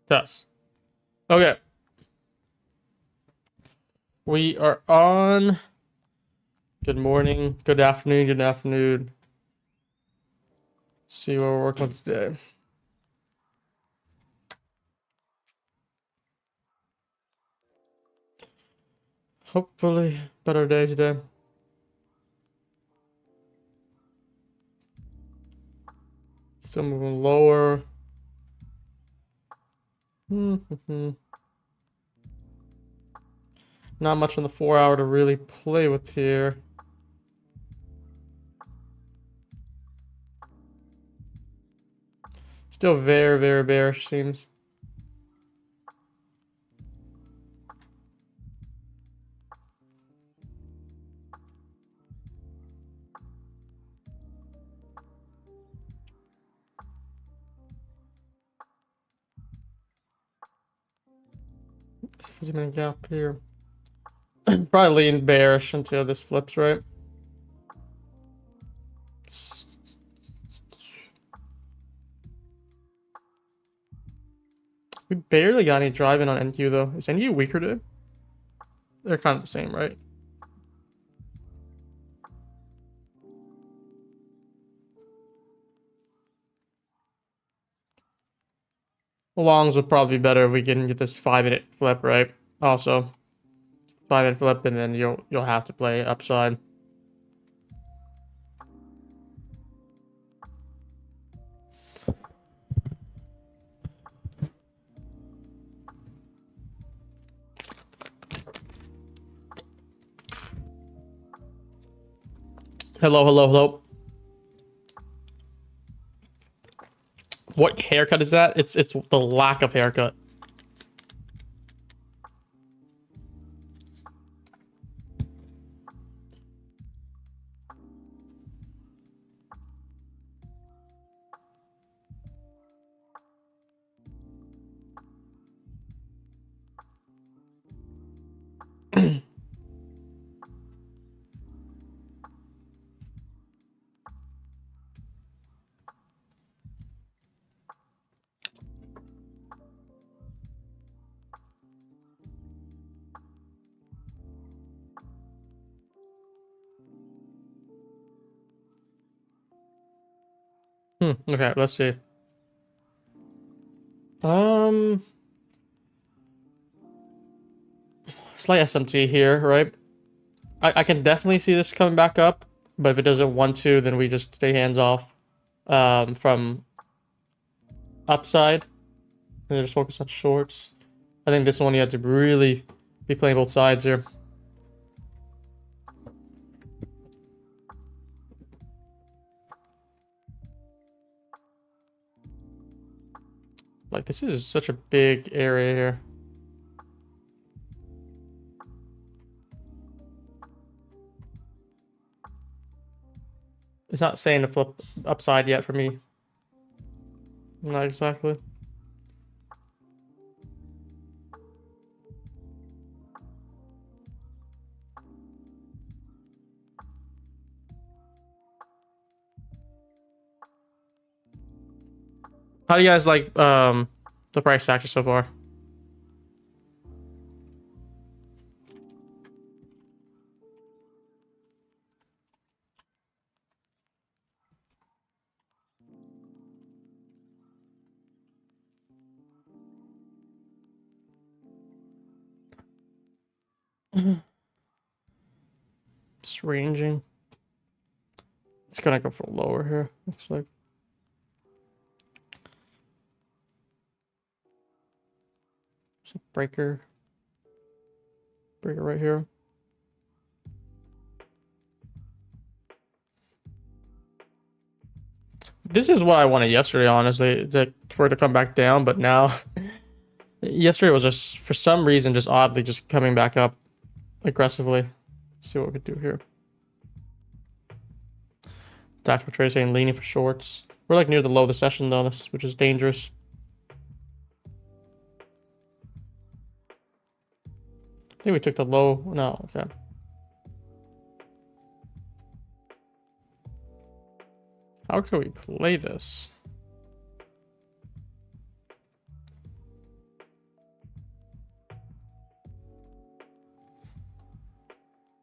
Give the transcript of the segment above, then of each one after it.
Test. Okay. We are on. Good morning, good afternoon, good afternoon. See what we're working with today. Hopefully, better day today. Still moving lower. Not much on the 4 hour to really play with here. Still very, very bearish seems. Minute gap here. Probably lean bearish until this flips, right? We barely got any driving on NQ though. Is NQ weaker today? They're kind of the same, right? Longs would probably be better if we can get this 5-minute flip, right? Also, 5-minute flip, and then you'll have to play upside. Hello, hello, hello. What haircut is that? It's the lack of haircut. Okay, let's see. Slight SMT here, right? I can definitely see this coming back up, but if it doesn't want to, then we just stay hands off from upside and just focus on shorts. I think this one you have to really be playing both sides here. Like, this is such a big area here. It's not saying to flip upside yet for me. Not exactly. How do you guys like the price action so far? Just ranging. It's gonna go for lower here, looks like. So breaker right here. This is what I wanted yesterday, honestly, for it to come back down, but now yesterday was just for some reason just oddly just coming back up aggressively. Let's see what we could do here. Tactical trade saying leaning for shorts. We're like near the low of the session though, which is dangerous. I think we took the low. No, okay. How can we play this?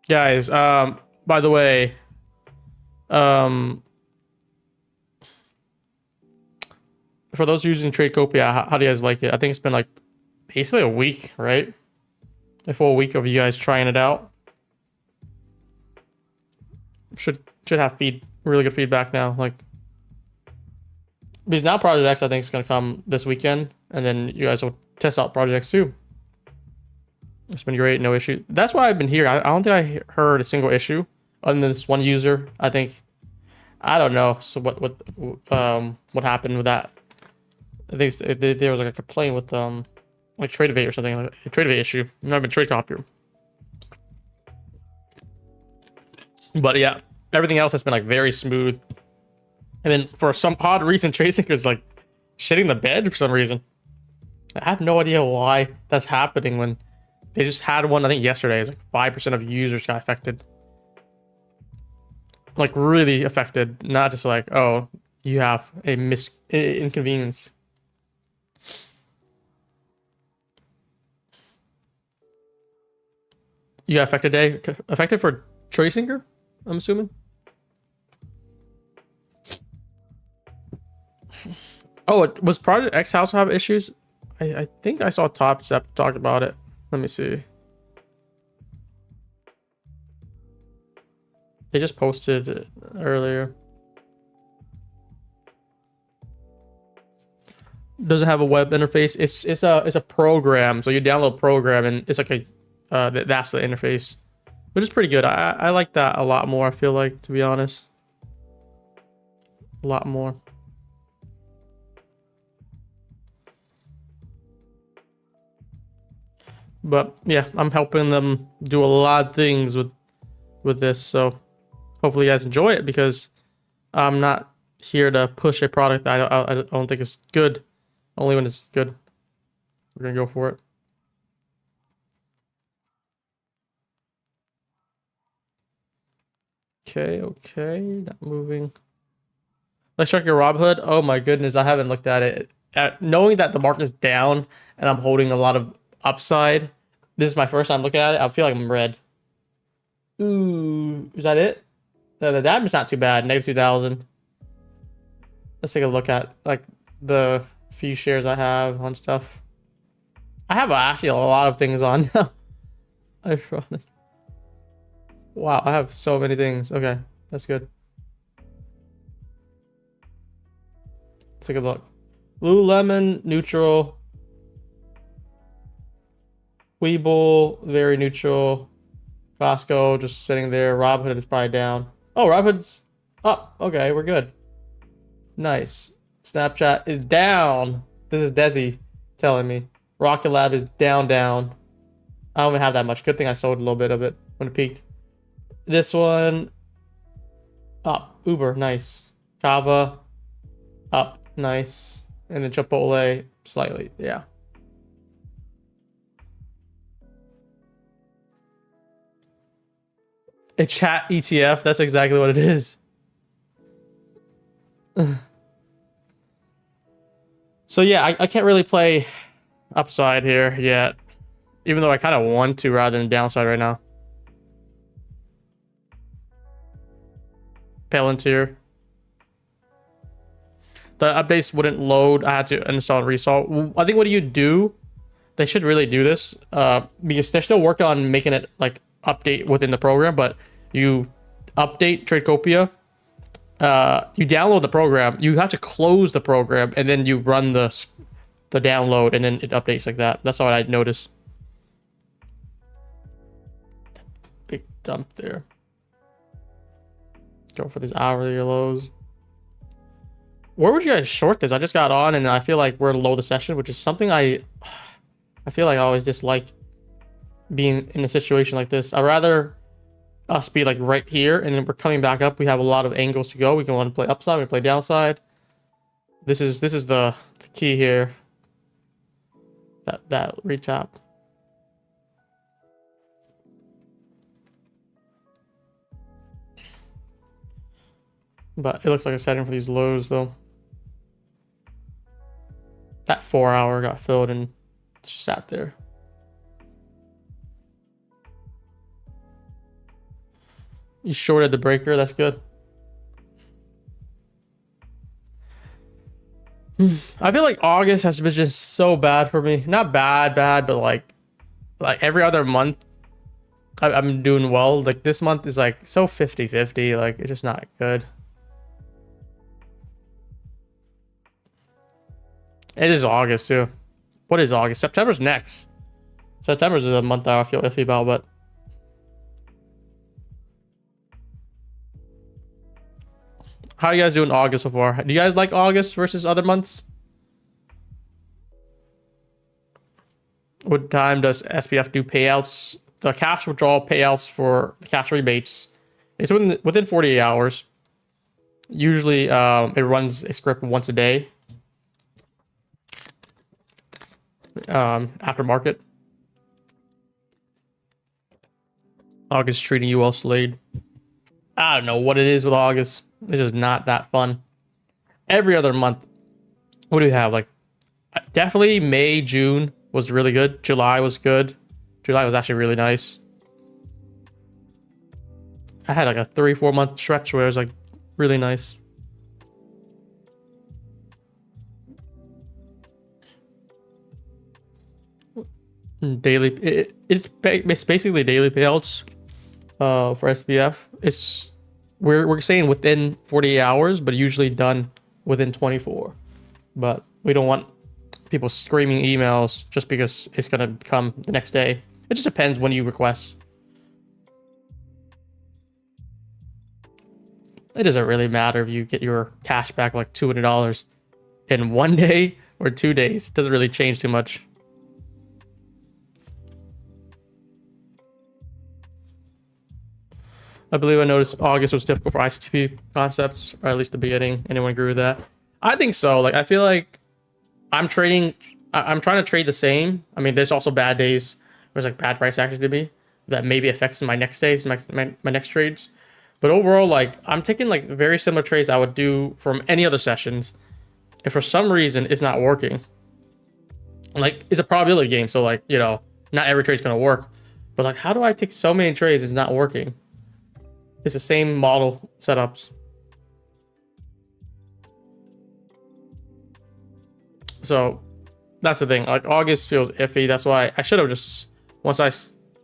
Guys, by the way, um, for those using Tradecopia, how do you guys like it? I think it's been like basically a week, right? A full week of you guys trying it out. Should have really good feedback now. Like, because now Project X I think is gonna come this weekend, and then you guys will test out Project X too. It's been great, no issue. That's why I've been here. I don't think I heard a single issue other than this one user. I think I don't know. So what happened with that? I think there was like a complaint with like trade evade or something, like a trade evade issue. Not been trade copier. But yeah, everything else has been like very smooth. And then for some odd reason, Tracing is like shitting the bed for some reason. I have no idea why that's happening when they just had one. I think yesterday is like 5% of users got affected. Like really affected, not just like, oh, you have a inconvenience. You got affected today? Affected for Tracinger, I'm assuming? Oh, was Project X House have issues? I think I saw Top Step talk about it. Let me see. They just posted it earlier. Doesn't have a web interface. It's a program. So you download program and it's like a that's the interface, which is pretty good. I like that a lot more. I feel like, to be honest, a lot more. But yeah, I'm helping them do a lot of things with this. So hopefully you guys enjoy it, because I'm not here to push a product that I don't think is good. Only when it's good, we're gonna go for it. Okay, not moving. Let's check your Robinhood. Oh my goodness, I haven't looked at it. Knowing that the market is down and I'm holding a lot of upside, this is my first time looking at it. I feel like I'm red. Ooh, is that it? The damage not too bad. Negative 2,000. Let's take a look at like the few shares I have on stuff. I have actually a lot of things on now. Wow, I have so many things. Okay, that's good. Let's take a look. Lululemon, neutral. Weeble, very neutral. Costco, just sitting there. Robinhood is probably down. Oh, Robinhood's up. Okay, we're good. Nice. Snapchat is down. This is Desi telling me. Rocket Lab is down. I don't even have that much. Good thing I sold a little bit of it when it peaked. This one up. Uber, nice. Kava up, nice. And then Chipotle slightly, yeah. A chat ETF, that's exactly what it is. So yeah, I can't really play upside here yet, even though I kind of want to rather than downside right now. Palantir. The updates wouldn't load. I had to install and reinstall. I think what do you do? They should really do this because they're still working on making it like update within the program, but you update Tradecopia. You download the program. You have to close the program and then you run the download and then it updates like that. That's all I noticed. Big dump there. Go for these hourly lows. Where would you guys short this? I just got on and I feel like we're low the session, which is something I feel like I always dislike being in a situation like this. I'd rather us be like right here and then we're coming back up. We have a lot of angles to go. We can want to play upside, we can play downside. This is the key here. That retap. But it looks like a setting for these lows though. That 4 hour got filled and just sat there. You shorted the breaker. That's good. I feel like August has been just so bad for me. Not bad, but like every other month, I'm doing well. Like this month is like so 50-50. Like it's just not good. It is August too. What is August? September's next. September's a month I feel iffy about, but how are you guys doing August so far? Do you guys like August versus other months? What time does SPF do payouts? The cash withdrawal payouts for the cash rebates. It's within 48 hours. Usually it runs a script once a day. After market. August treating you well, Slade. I don't know what it is with August. It's just not that fun. Every other month, what do we have? Like, definitely May, June was really good. July was good. July was actually really nice. I had like a 3-4 month stretch where it was like really nice. Daily, it's basically daily payouts for SPF. It's we're saying within 48 hours, but usually done within 24. But we don't want people screaming emails just because it's gonna come the next day. It just depends when you request. It doesn't really matter if you get your cash back like $200 in 1 day or 2 days. It doesn't really change too much. I believe I noticed August was difficult for ICTP concepts, or at least the beginning. Anyone agree with that? I think so. Like, I feel like I'm trying to trade the same. I mean, there's also bad days where it's like bad price action to me that maybe affects my next days, my next trades. But overall, like, I'm taking like very similar trades I would do from any other sessions. And for some reason, it's not working. Like, it's a probability game. So like, you know, not every trade's going to work. But like, how do I take so many trades it's not working? It's the same model setups. So that's the thing. Like August feels iffy. That's why I should have just, once I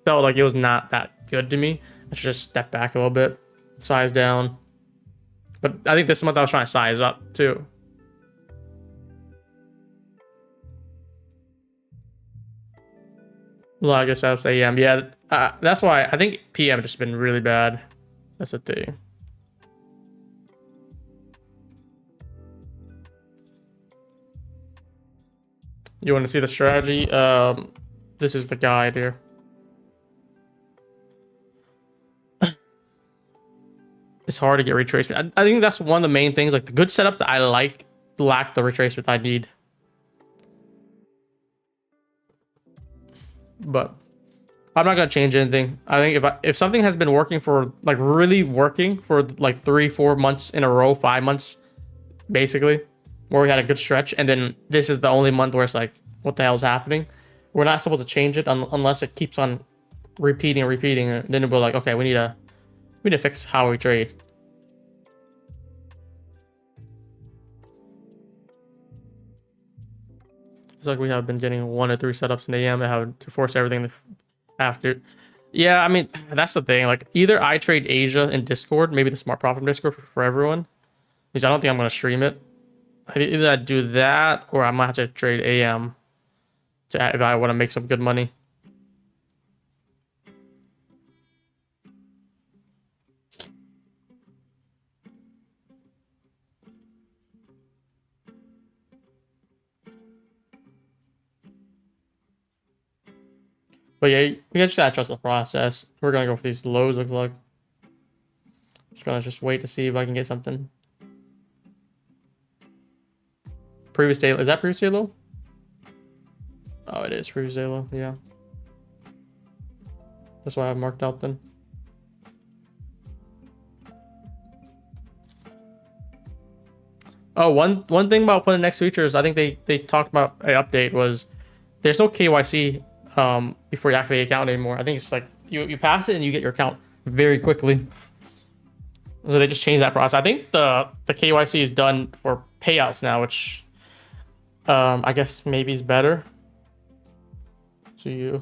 felt like it was not that good to me, I should just step back a little bit, size down. But I think this month I was trying to size up too. Well, I guess I would say AM. Yeah, that's why I think PM just been really bad. That's the thing. You want to see the strategy? This is the guide here. It's hard to get retracement. I think that's one of the main things. Like the good setups that I like lack the retracement I need. But I'm not gonna change anything. I think if something has been working for like really working for like 3-4 months in a row, 5 months, basically, where we had a good stretch, and then this is the only month where it's like, what the hell is happening? We're not supposed to change it unless it keeps on repeating. And then we're like, okay, we need to fix how we trade. It's like we have been getting 1 or 3 setups in AM that have to force everything after. Yeah, I mean, that's the thing. Like, either I trade Asia in Discord, maybe the Smart Profit Discord for everyone, because I don't think I'm going to stream it. Either I do that, or I might have to trade AM if I want to make some good money. But yeah, we just gotta trust the process. We're gonna go for these lows, look like. Just gonna wait to see if I can get something. Previous day, is that previous day low? Oh, it is previous day low, yeah. That's why I've marked out then. Oh, one thing about putting next features, I think they talked about an update was there's no KYC before you activate the account anymore. I think it's like you pass it and you get your account very quickly. So they just changed that process. I think the KYC is done for payouts now, which I guess maybe is better. So you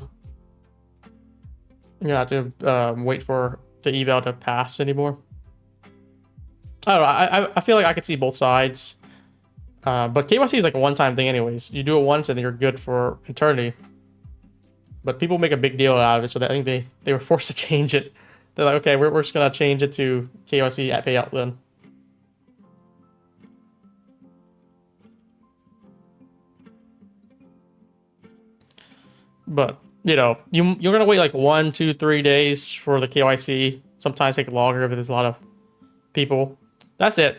don't have to wait for the eval to pass anymore. I don't know. I feel like I could see both sides. But KYC is like a one-time thing anyways. You do it once and you're good for eternity. But people make a big deal out of it, so I think they were forced to change it. They're like, okay, we're just gonna change it to KYC at payout then. But you know, you're gonna wait like 1, 2, 3 days for the KYC. Sometimes take longer if there's a lot of people. That's it.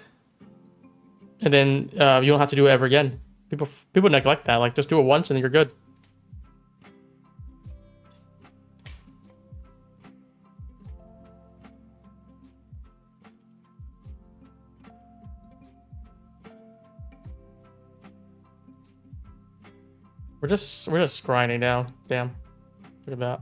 And then you don't have to do it ever again. People neglect that. Like, just do it once and then you're good. We're just grinding down. Damn. Look at that.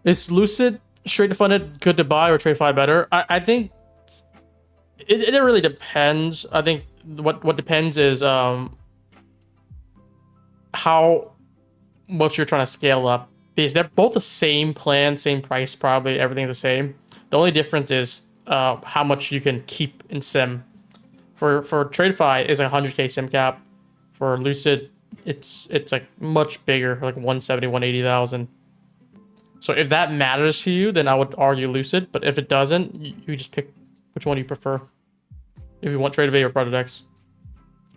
Is Lucid straight to funded good to buy or trade fi better? I think it really depends. I think what depends is how much you're trying to scale up. Because they're both the same plan, same price, probably everything's the same. The only difference is how much you can keep in sim. For TradeFi is like 100k sim cap. For Lucid, it's like much bigger, like 170, 180,000. So if that matters to you, then I would argue Lucid. But if it doesn't, you just pick which one you prefer. If you want TradeVate or Project X.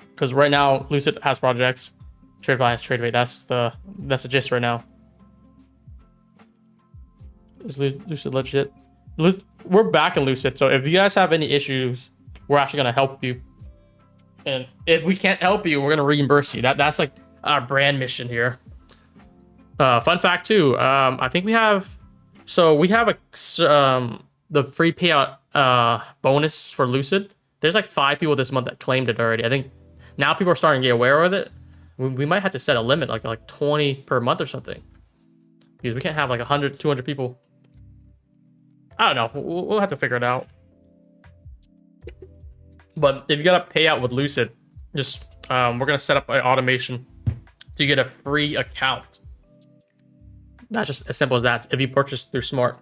Because right now, Lucid has Project X. TradeVate has TradeVate. That's the gist right now. Is Lucid legit? We're back in Lucid. So if you guys have any issues, we're actually going to help you. And if we can't help you, we're going to reimburse you. That's like our brand mission here. Fun fact too, I think we have the free payout bonus for Lucid. There's like 5 people this month that claimed it already. I think now people are starting to get aware of it. We might have to set a limit, like 20 per month or something, because we can't have like 100, 200 people. I don't know. We'll have to figure it out. But if you got a payout with Lucid, just we're gonna set up an automation to get a free account. That's just as simple as that. If you purchase through Smart.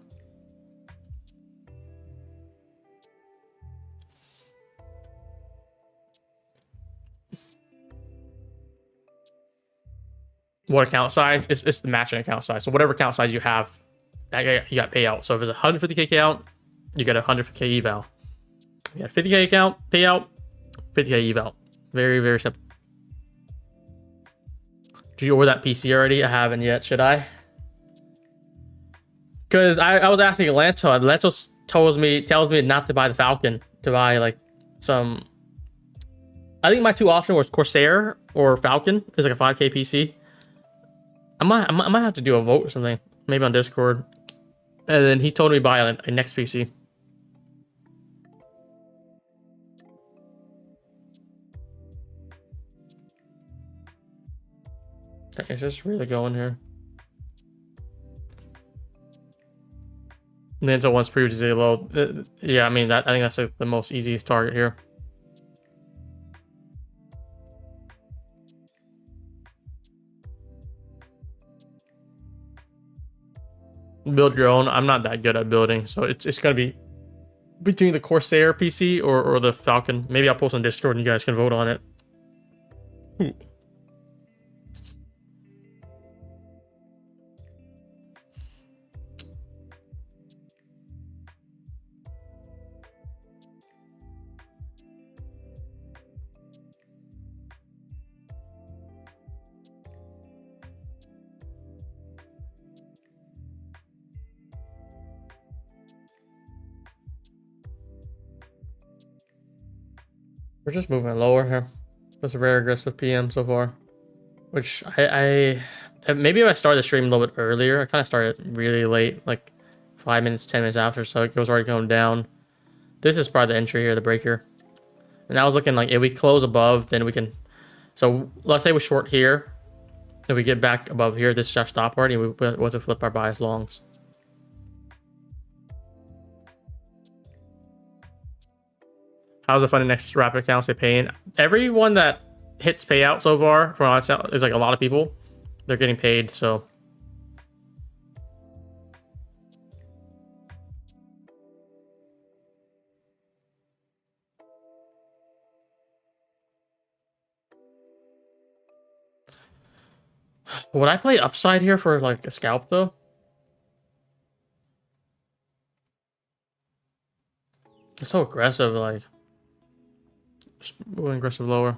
What account size? It's the matching account size. So whatever account size you have, that you got payout. So if it's a 150k account, you get a 150k eval. You got a 50k account, payout, 50k eval. Very, very simple. Did you order that PC already? I haven't yet. Should I? Because I was asking Lanto, and Lanto tells me not to buy the Falcon, to buy like some. I think my 2 options was Corsair or Falcon. It's like a 5k PC. I might have to do a vote or something, maybe on Discord. And then he told me buy a next PC. It's just really going here. Lanto wants previously low. Yeah, I mean I think that's like the most easiest target here. Build your own. I'm not that good at building, so it's gonna be between the Corsair PC or the Falcon. Maybe I'll post on Discord and you guys can vote on it. We're just moving lower here. That's a very aggressive PM so far, which I Maybe if I started the stream a little bit earlier. I kind of started really late, like 5 minutes, 10 minutes after, so it was already going down. This is probably the entry here, the break here. And I was looking like if we close above, then we can. So let's say we short here. If we get back above here, this is our stop already. We want to flip our bias longs. How's it finding next rapid accounts they pay in? Everyone that hits payout so far from us is like a lot of people. They're getting paid, so. Would I play upside here for like a scalp though? It's so aggressive, like just moving aggressive lower.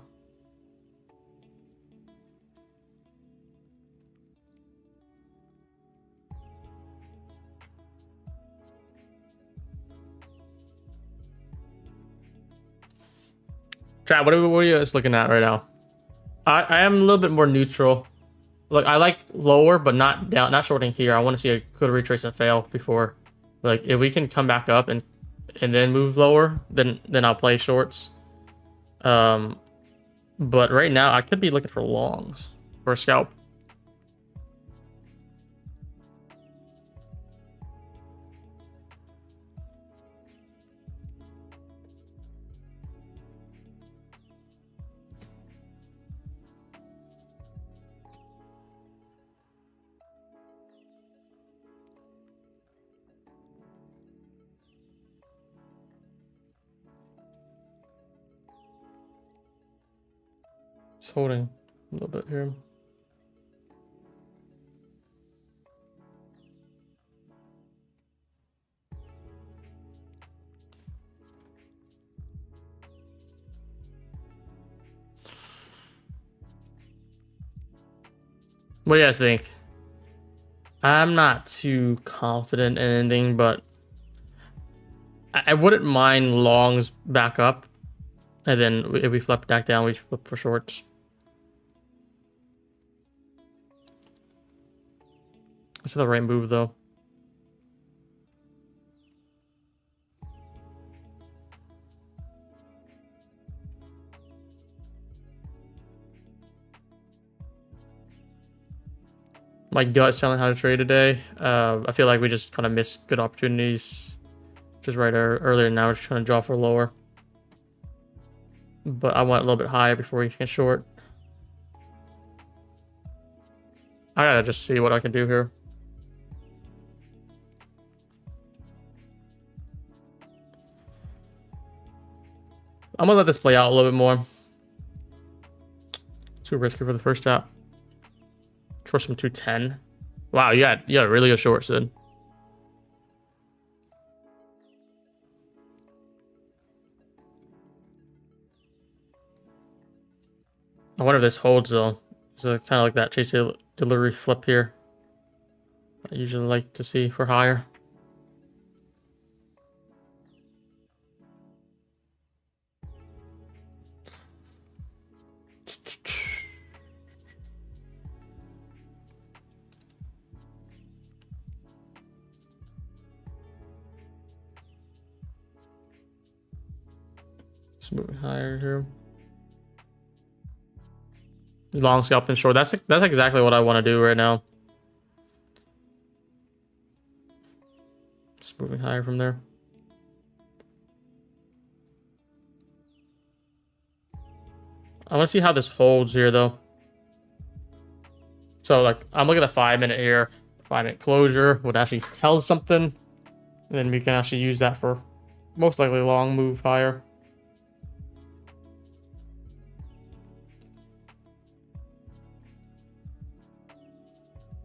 Chat, what are you guys looking at right now? I am a little bit more neutral. Like I like lower, but not down, not shorting here. I want to see a good retrace and fail before. Like if we can come back up and then move lower, then I'll play shorts. But right now I could be looking for longs for a scalp. Just holding a little bit here. What do you guys think? I'm not too confident in anything, but I wouldn't mind longs back up. And then if we flip back down, we flip for shorts. This is the right move, though. My gut's telling how to trade today. I feel like we just kind of missed good opportunities. Just right earlier. Now we're just trying to draw for lower. But I want a little bit higher before we can short. I gotta just see what I can do here. I'm gonna let this play out a little bit more. Too risky for the first tap. Short some 210. Wow, you got really good short, Sid. I wonder if this holds though. It's kind of like that chase delivery flip here. I usually like to see for higher. Just moving higher here. Long scalp and short. That's exactly what I want to do right now. Just moving higher from there. I want to see how this holds here though. So like I'm looking at the 5 minute here. 5 minute closure would actually tell us something. And then we can actually use that for most likely long move higher.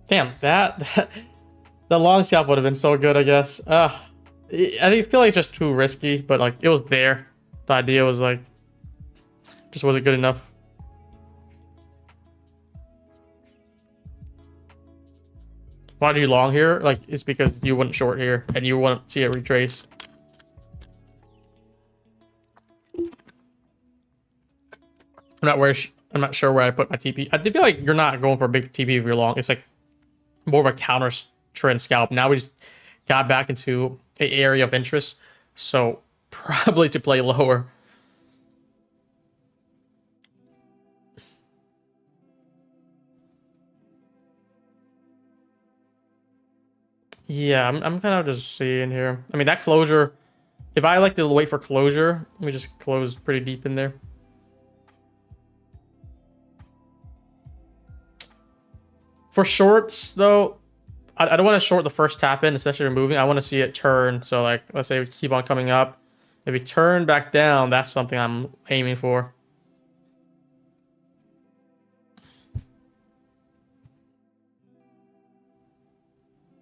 Damn, that the long scalp would have been so good, I guess. I feel like it's just too risky, but like it was there. The idea was like just wasn't good enough. Why'd you long here? Like it's because you wouldn't short here and you wouldn't see it retrace. I'm not I'm not sure where I put my TP. I feel like you're not going for a big TP if you're long. It's like more of a counter trend scalp. Now we just got back into an area of interest, so probably to play lower. Yeah, I'm kind of just seeing here. I mean, that closure, if I like to wait for closure, we just close pretty deep in there. For shorts, though, I don't want to short the first tap in, especially removing. I want to see it turn. So, like, let's say we keep on coming up. If we turn back down, that's something I'm aiming for.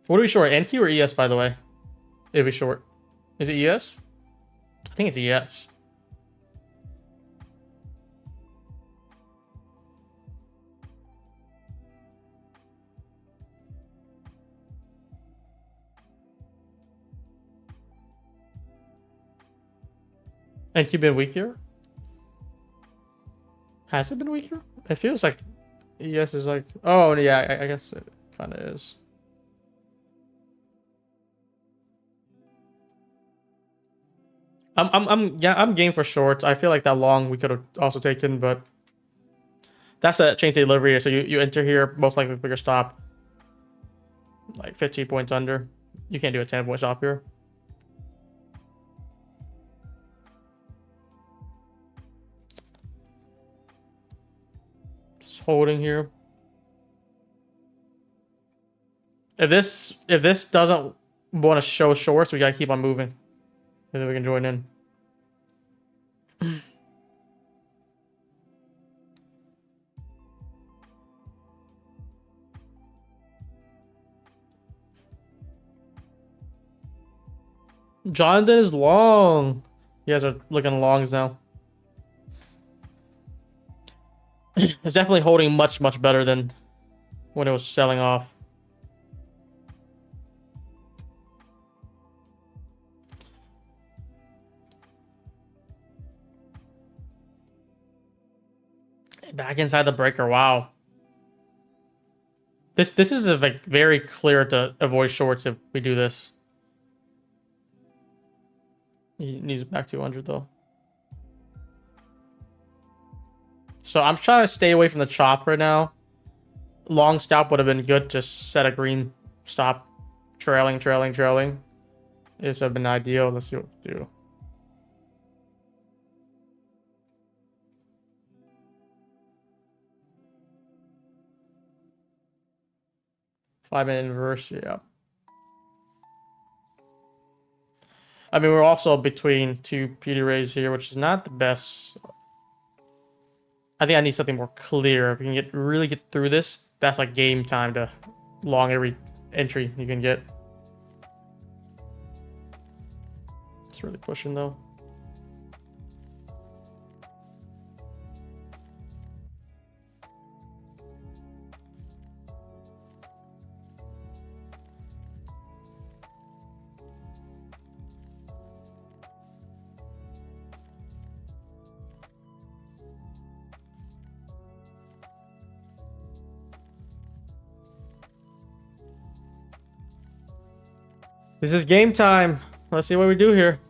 What are we short? NQ or ES, by the way? If we short. Is it ES? I think it's ES. NQ been weaker? Has it been weaker? It feels like ES is like... Oh, yeah, I guess it kind of is. I'm game for shorts. I feel like that long we could have also taken, but that's a change delivery. So you enter here, most likely bigger stop, like 15 points under. You can't do a 10-point stop here. Just holding here. If this doesn't want to show shorts, we gotta keep on moving. And then we can join in. Jonathan is long. You guys are looking longs now. It's definitely holding much better than when it was selling off. Back inside the breaker. Wow. This is like very clear to avoid shorts if we do this. He needs back 200 though. So I'm trying to stay away from the chop right now. Long scalp would have been good to set a green stop. Trailing. This would have been ideal. Let's see what we do. Five-minute inverse, yeah. I mean, we're also between two beauty rays here, which is not the best. I think I need something more clear. If we can really get through this, that's like game time to long every entry you can get. It's really pushing though. This is game time. Let's see what we do here.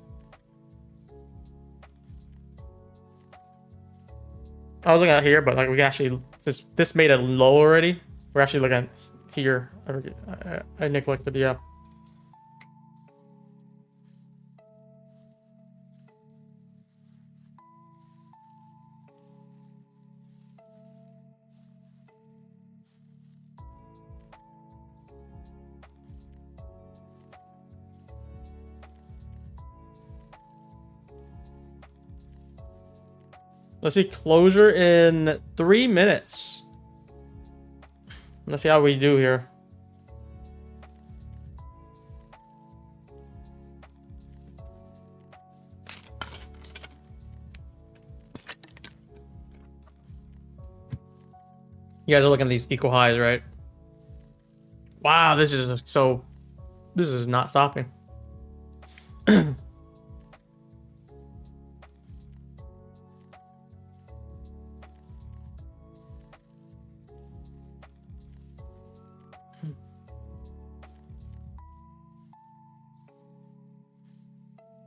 I was looking at here, but like we can actually this made it low already. We're actually looking at here. I neglected, yeah. Let's see closure in 3 minutes. Let's see how we do here. You guys are looking at these equal highs, right? Wow, this is not stopping.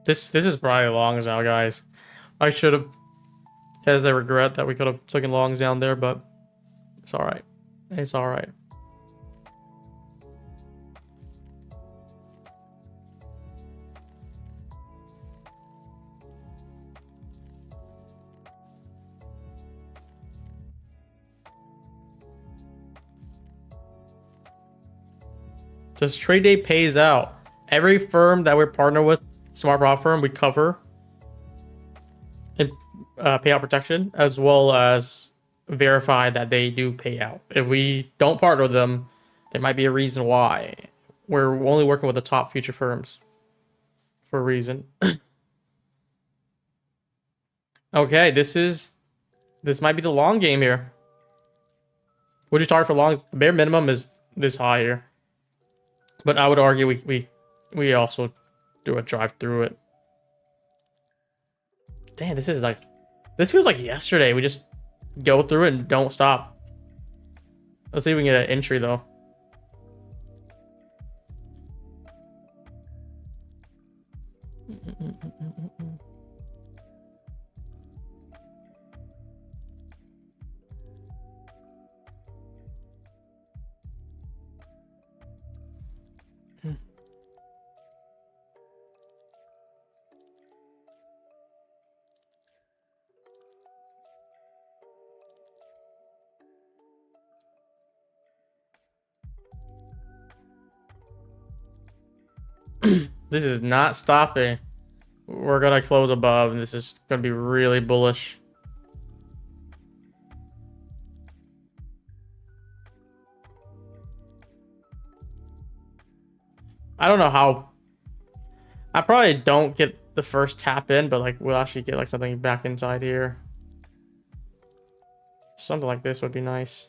This is probably longs now, guys. I should have, as I regret that we could have taken longs down there, but it's all right. It's all right. This trade day pays out. Every firm that we're partnered with, smart prop firm, we cover and payout protection, as well as verify that they do pay out. If we don't partner with them, there might be a reason why. We're only working with the top future firms for a reason. Okay, this might be the long game here. Would you target for longs? The bare minimum is this high here. But I would argue we also do a drive through it. Damn, this feels like yesterday. We just go through it and don't stop. Let's see if we can get an entry though. This is not stopping. We're gonna close above, and this is gonna be really bullish. I don't know how. I probably don't get the first tap in, but like we'll actually get like something back inside here. Something like this would be nice.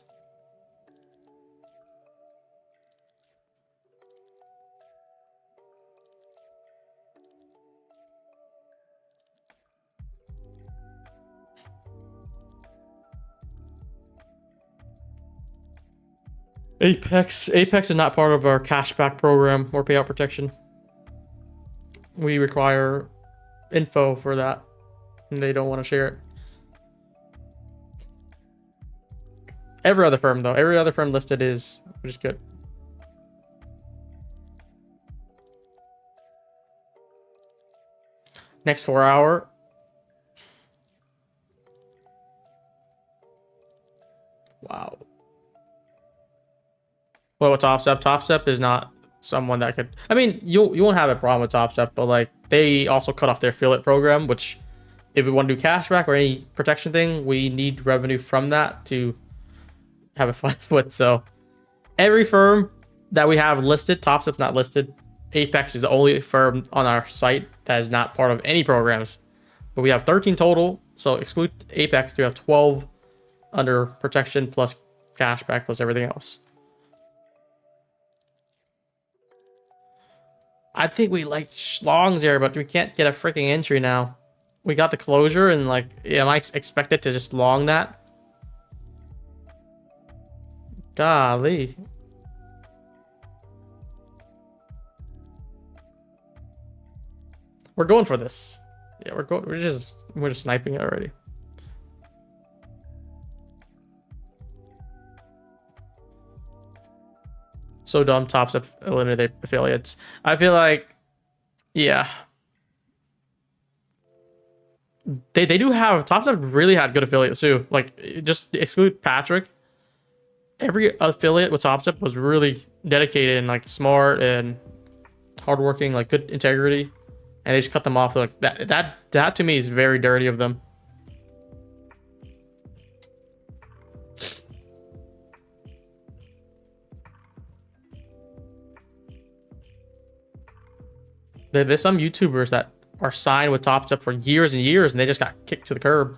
Apex is not part of our cashback program or payout protection. We require info for that, and they don't want to share it. Every other firm though, every other firm listed is, which is good. Next 4 hour. Wow. Well, with Top Step? Top Step is not someone that could. I mean, you won't have a problem with Top Step, but like they also cut off their affiliate program, which if we want to do cashback or any protection thing, we need revenue from that to have a fun with. So every firm that we have listed, Top Step's not listed. Apex is the only firm on our site that is not part of any programs, but we have 13 total. So exclude Apex, we have 12 under protection plus cashback plus everything else. I think we like schlongs there, but we can't get a freaking entry now. We got the closure, and like, am I expected to just long that? Golly. We're going for this. Yeah, we're just sniping it already. So dumb. Top Step eliminate affiliates. I feel like, yeah, they do have. Top Step really had good affiliates too. Like, just exclude Patrick. Every affiliate with Top Step was really dedicated and like smart and hardworking, like good integrity, and they just cut them off. Like that to me is very dirty of them. There's some YouTubers that are signed with Top Step for years and years, and they just got kicked to the curb.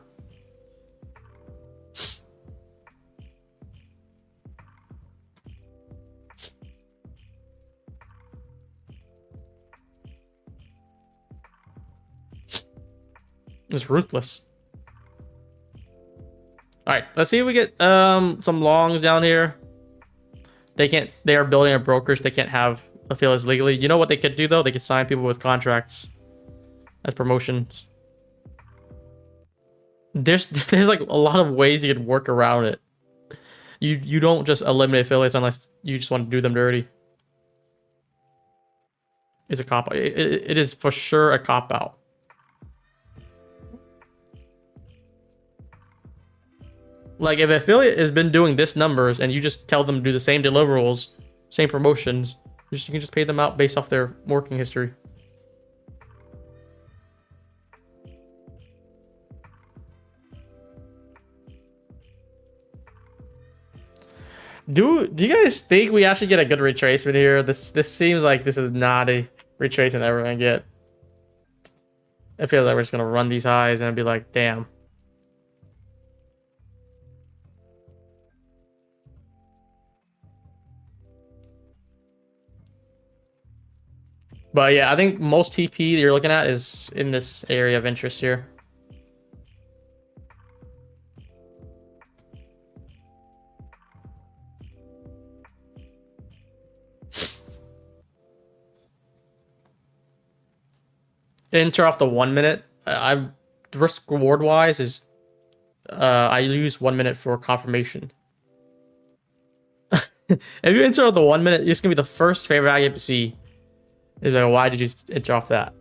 It's ruthless. All right, let's see if we get some longs down here. They are building a brokerage. They can't have affiliates legally. You know what they could do though? They could sign people with contracts. as promotions. There's like a lot of ways you could work around it. You don't just eliminate affiliates unless you just want to do them dirty. It's a cop out. It is for sure a cop out. Like if an affiliate has been doing this numbers and you just tell them to do the same deliverables, same promotions, you can just pay them out based off their working history. Do you guys think we actually get a good retracement here? This seems like this is not a retracement that we're gonna get. I feel like we're just gonna run these highs and be like, damn. But yeah, I think most TP that you're looking at is in this area of interest here. Enter off the 1 minute. I risk reward wise is I use 1 minute for confirmation. If you enter off the 1 minute, it's gonna be the first fair value you see. Is like, why did you enter off that?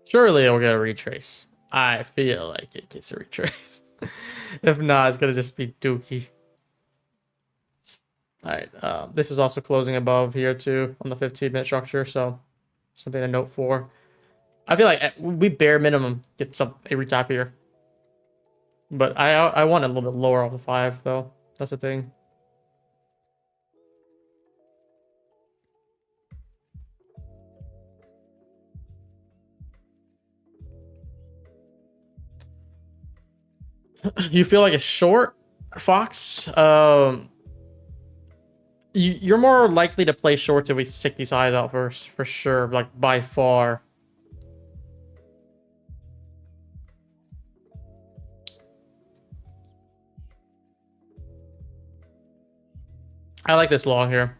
Surely it'll get a retrace. I feel like it gets a retrace. If not, it's gonna just be dookie. All right, this is also closing above here too on the 15-minute structure, so something to note for. I feel like we bare minimum get some a retap here, but I want a little bit lower off the 5 though. That's the thing. You feel like a short, Fox? You're more likely to play shorts if we stick these highs out first, for sure, like by far. I like this long here.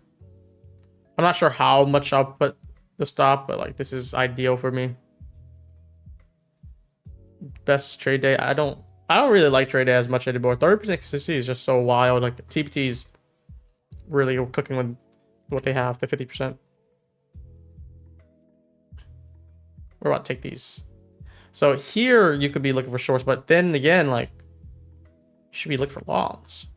I'm not sure how much I'll put the stop, but like this is ideal for me. Best trade day. I don't really like trade day as much anymore. 30% consistency is just so wild. Like TPT's really cooking with what they have, the 50%. We're about to take these. So here you could be looking for shorts, but then again, like you should be looking for longs.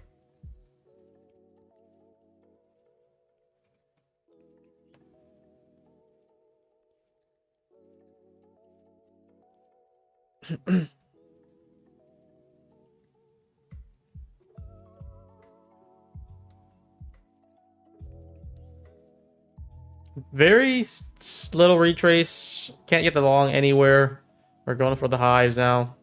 Very little retrace. Can't get the long anywhere. We're going for the highs now.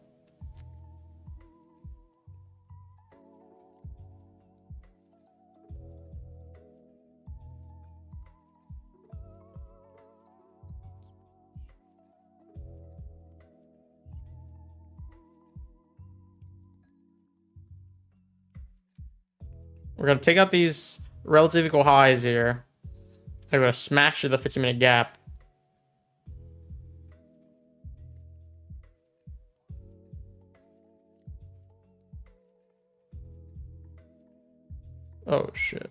We're going to take out these relative equal highs here. I'm going to smash through the 15-minute gap. Oh, shit.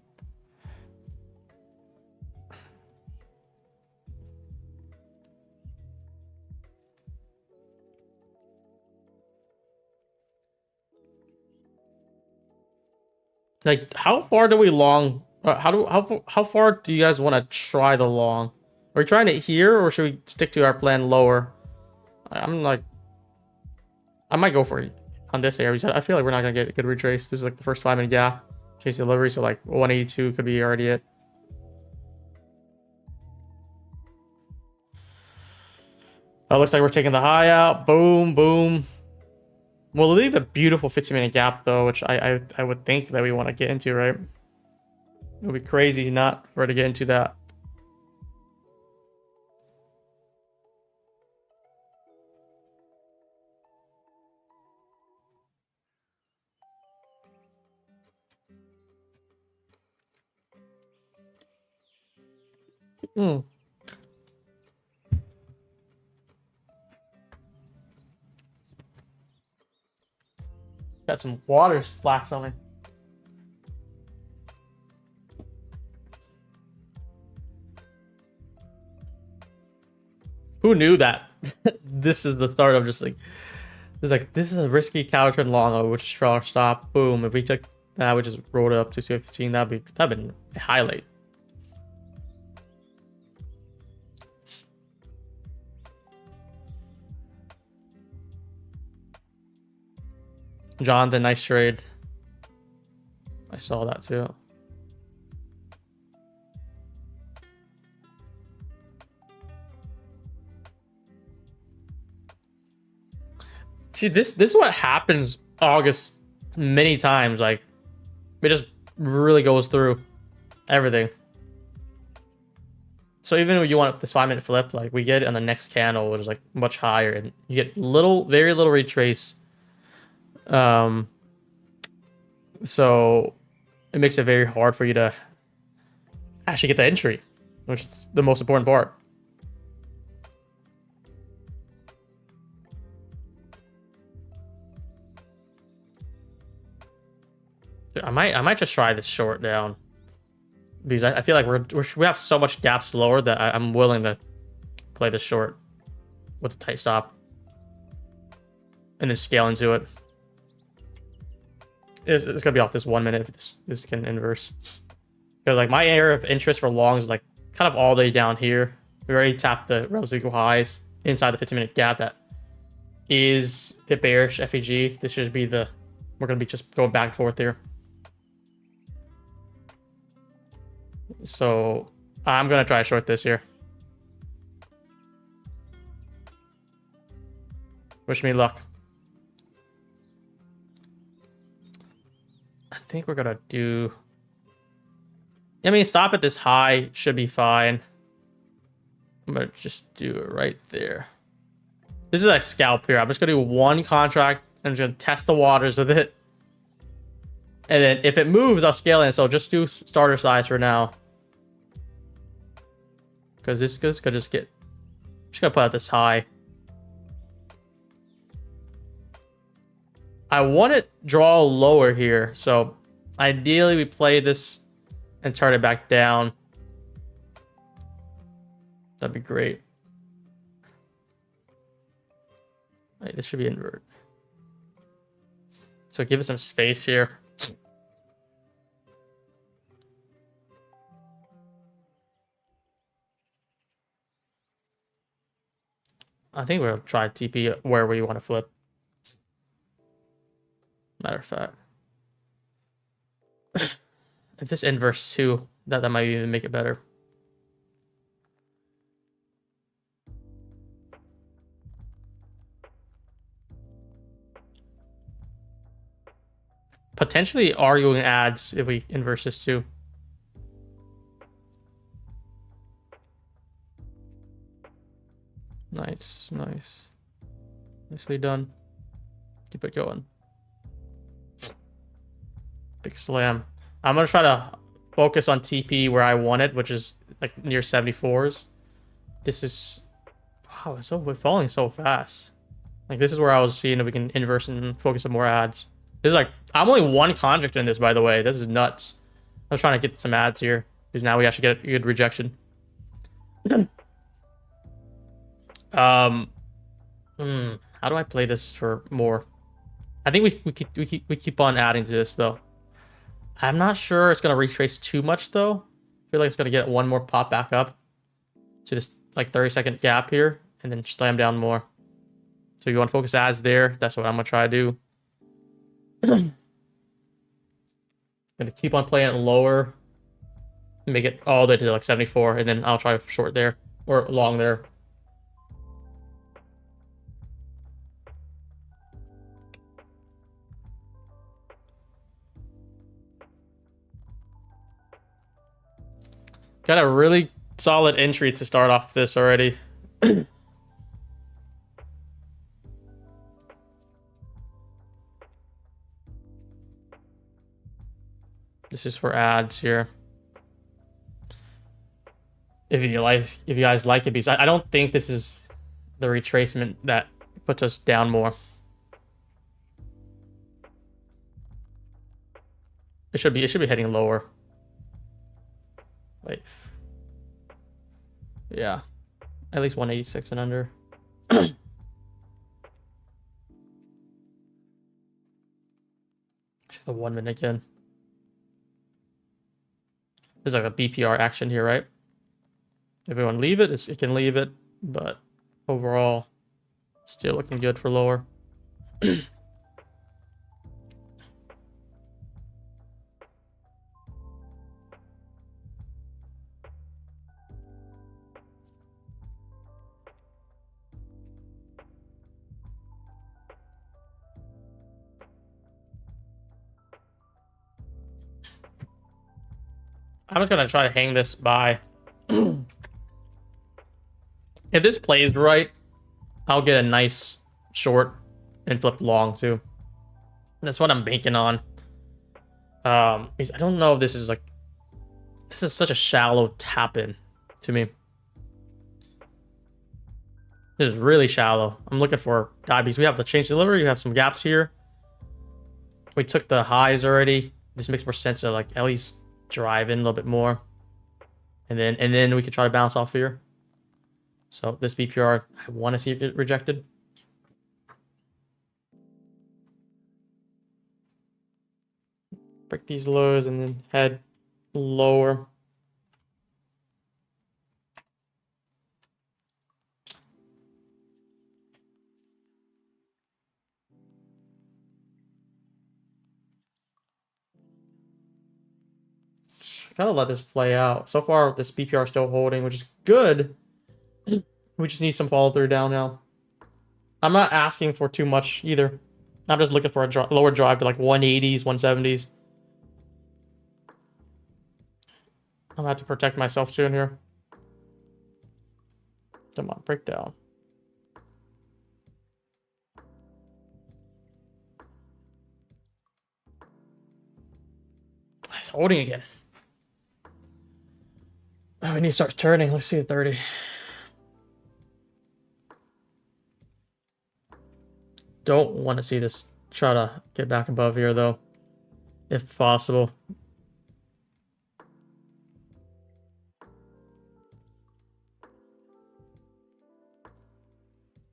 Like, how far do we long? How far do you guys want to try the long? Are we trying it here, or should we stick to our plan lower? I'm like, I might go for it on this area. I feel like we're not gonna get a good retrace. This is like the first 5-minute gap. Chase delivery, so like 182 could be already it. Oh, looks like we're taking the high out. Boom, boom. We'll leave a beautiful 15-minute gap though, which I would think that we want to get into, right? It would be crazy not for it to get into that. Hmm. Got some water splashed on me. Who knew that? This is the start of just like this is a risky counter trend long, which strong stop. Boom. If we took that, we just rolled it up to 215. That'd been a highlight. Jonathan, nice trade. I saw that too. See, this is what happens August many times. Like, it just really goes through everything. So even when you want this 5-minute flip, like we get it on the next candle, which is like much higher, and you get very little retrace. So it makes it very hard for you to actually get the entry, which is the most important part. I might just try this short down because I feel like we have so much gaps lower that I'm willing to play this short with a tight stop and then scale into it. It's gonna be off this 1 minute if this can inverse. Because like my area of interest for longs is like kind of all the way down here. We already tapped the relative equal highs inside the 15-minute gap. That is a bearish FEG. This should be we're gonna be just going back and forth here. So I'm gonna try to short this here. Wish me luck. I think we're gonna do. I mean, stop at this high should be fine. I'm gonna just do it right there. This is like scalp here. I'm just gonna do one contract. I'm just gonna test the waters with it, and then if it moves, I'll scale in. So just do starter size for now, because this could just get. I'm just gonna put out this high. I want to draw lower here, so ideally we play this and turn it back down. That'd be great. Right, this should be invert. So give it some space here. I think we'll try TP where we want to flip. Matter of fact. If this inverse too, that might even make it better. Potentially arguing ads if we inverse this too. Nice, nice. Nicely done. Keep it going. Big slam. I'm gonna try to focus on TP where I want it, which is like near 74s. This is wow, we're falling so fast. Like this is where I was seeing if we can inverse and focus on more ads. This is like I'm only one contract in this, by the way. This is nuts. I was trying to get some ads here because now we actually get a good rejection. How do I play this for more? I think we keep on adding to this though. I'm not sure it's gonna retrace too much though. I feel like it's gonna get one more pop back up to this like 30-second gap here and then slam down more. So if you want to focus ads there, that's what I'm gonna try to do. Gonna keep on playing it lower, make it all the way to like 74, and then I'll try to short there or long there. Got a really solid entry to start off this already. This is for ads here. If you guys like it, because I don't think this is the retracement that puts us down more. It should be heading lower. Wait. Yeah. At least 186 and under. The 1 minute again. There's like a BPR action here, right? If we want to leave it, it can leave it, but overall, still looking good for lower. I'm just gonna try to hang this by. If this plays right, I'll get a nice short and flip long too. That's what I'm banking on. Because I don't know if this is like, this is such a shallow tap in to me. This is really shallow. I'm looking for because we have the change delivery. You have some gaps here. We took the highs already. This makes more sense to like at least drive in a little bit more, and then we could try to bounce off here. So this BPR, I want to see it get rejected. Break these lows and then head lower. Gotta let this play out. So far, this BPR is still holding, which is good. We just need some follow through down now. I'm not asking for too much either. I'm just looking for a lower drive to like 180s, 170s. I'm gonna have to protect myself soon here. Come on, break down. It's holding again. Oh, we need to start turning. Let's see the 30. Don't want to see this try to get back above here though, if possible.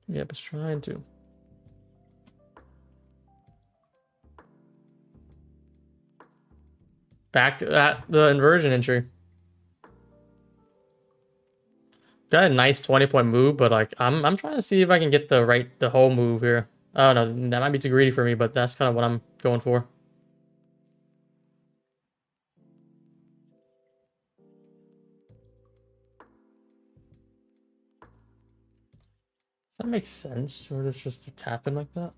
Yep, it's trying to. Back at the inversion entry. Got a nice 20-point move, but like I'm trying to see if I can get the whole move here. I don't know, that might be too greedy for me, but that's kind of what I'm going for. That makes sense, sort of just to tap in like that.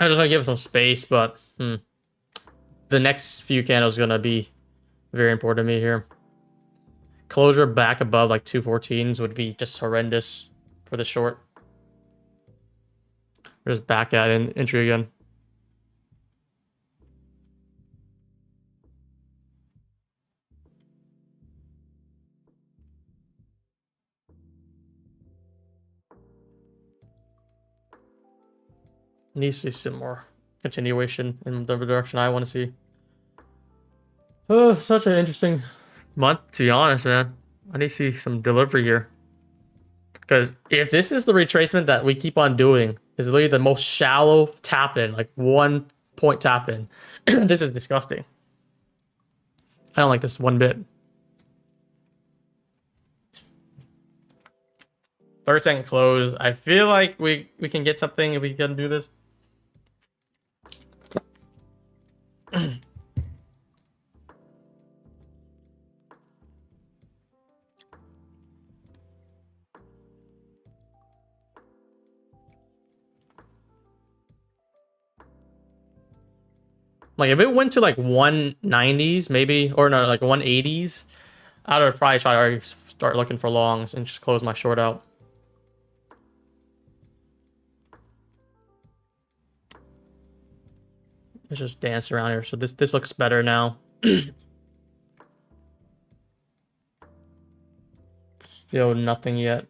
I just want to give it some space, but the next few candles are gonna be very important to me here. Closure back above like 214s would be just horrendous for the short. We're just back at entry again. Needs to see some more continuation in the direction I want to see. Oh, such an interesting month, to be honest, man. I need to see some delivery here. Because if this is the retracement that we keep on doing, is literally the most shallow tap in, like 1 point tap in. This is disgusting. I don't like this one bit. 30-second close. I feel like we can get something if we can do this. Like if it went to like 190s maybe, or no, like 180s, I would probably try to already start looking for longs and just close my short out. Let's just dance around here. So this looks better now. Still nothing yet.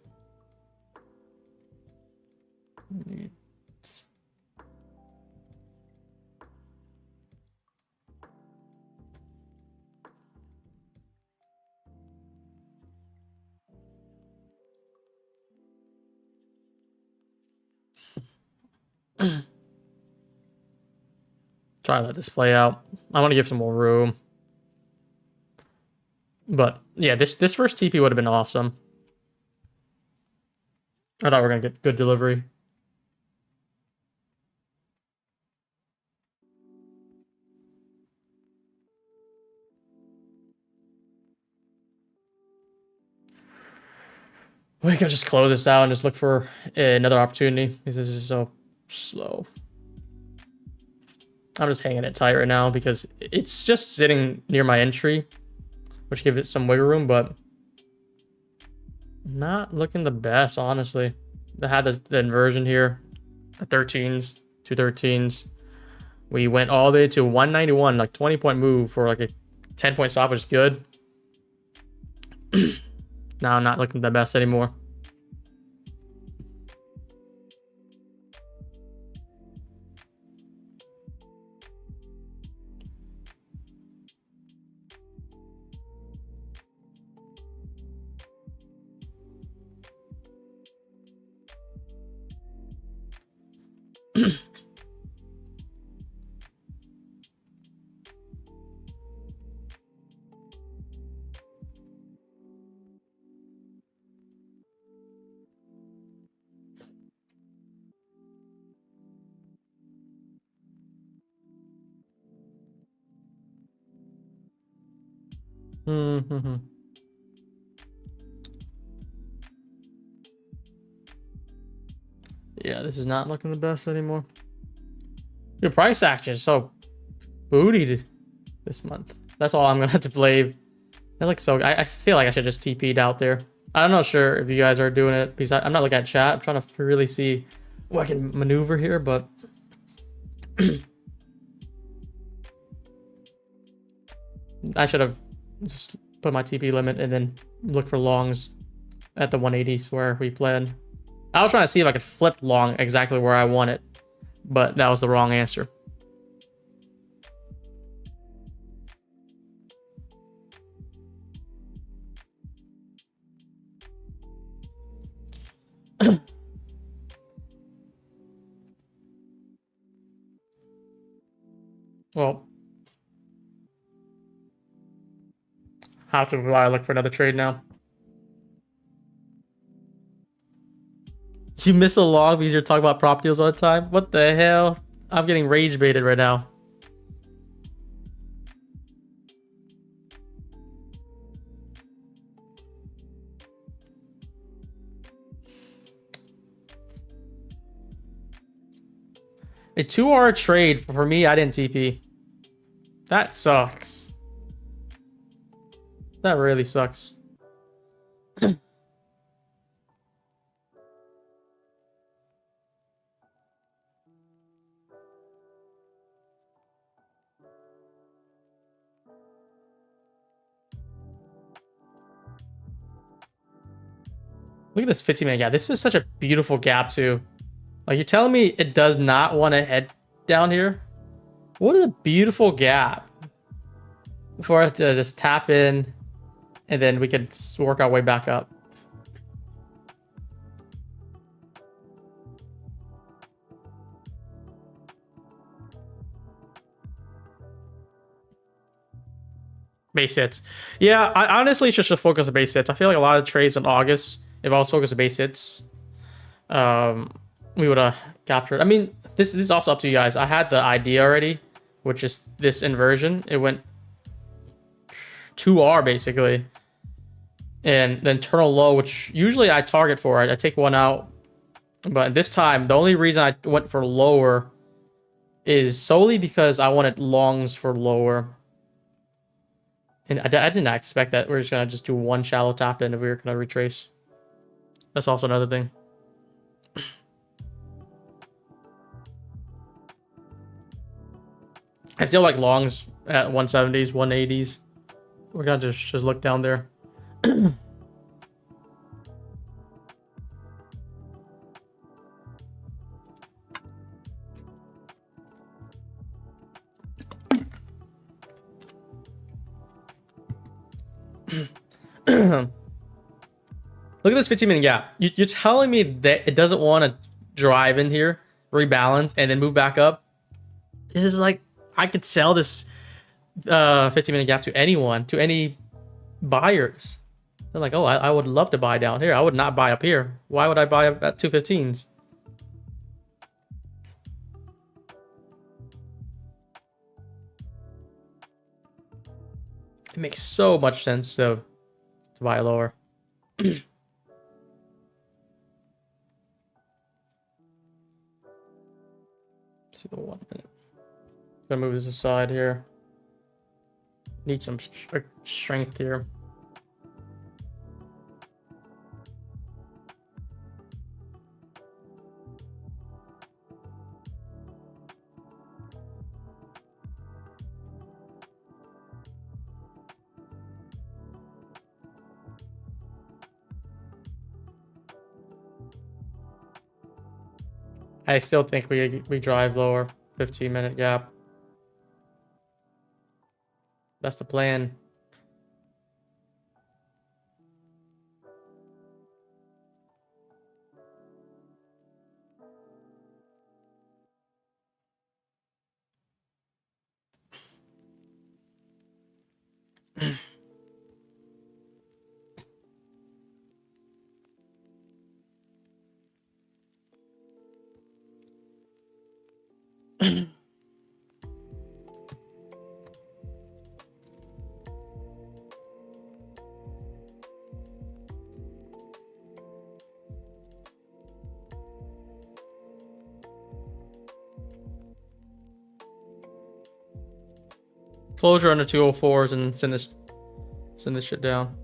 Try to let this play out. I want to give some more room. But yeah, this first TP would have been awesome. I thought we were gonna get good delivery. We can just close this out and just look for another opportunity because this is so slow. I'm just hanging it tight right now because it's just sitting near my entry, which gives it some wiggle room, but not looking the best, honestly. I had the inversion here, a 13s, two 13s. We went all the way to 191, like 20-point move for like a 10-point stop, which is good. Now I'm not looking the best anymore. Yeah, this is not looking the best anymore. Your price action is so bootied this month. That's all I'm gonna have to blame. I feel like I should just TP'd out there. I'm not sure if you guys are doing it because I'm not looking at chat. I'm trying to really see what I can maneuver here, but I should have just put my TP limit and then look for longs at the 180s where we planned. I was trying to see if I could flip long exactly where I want it, but that was the wrong answer. Well, how do I look for another trade now? You miss a log because you're talking about prop deals all the time? What the hell? I'm getting rage baited right now. A 2R trade for me, I didn't TP. That sucks. That really sucks. Look at this 50-man gap. This is such a beautiful gap too. Like, you're telling me it does not want to head down here? What a beautiful gap. For it to just tap in and then we could work our way back up. Base hits. Yeah, I honestly should just focus on base hits. I feel like a lot of trades in August, if I was focused on base hits, we would have captured. I mean, this is also up to you guys. I had the idea already, which is this inversion. It went 2R basically. And the internal low, which usually I target for. I take one out. But this time, the only reason I went for lower is solely because I wanted longs for lower. And I did not expect that we're just going to just do one shallow tap in if we were going to retrace. That's also another thing. I still like longs at 170s, 180s. We're going to just look down there. Look at this 15-minute gap. You're telling me that it doesn't want to drive in here, rebalance, and then move back up? This is like, I could sell this 15-minute gap to anyone, to any buyers. They're like, oh, I would love to buy down here. I would not buy up here. Why would I buy up at 215s? It makes so much sense to buy lower. See the 1 minute. Gonna move this aside here. Need some strength here. I still think we drive lower. 15-minute gap. That's the plan. Closure on the 204s and send this shit down.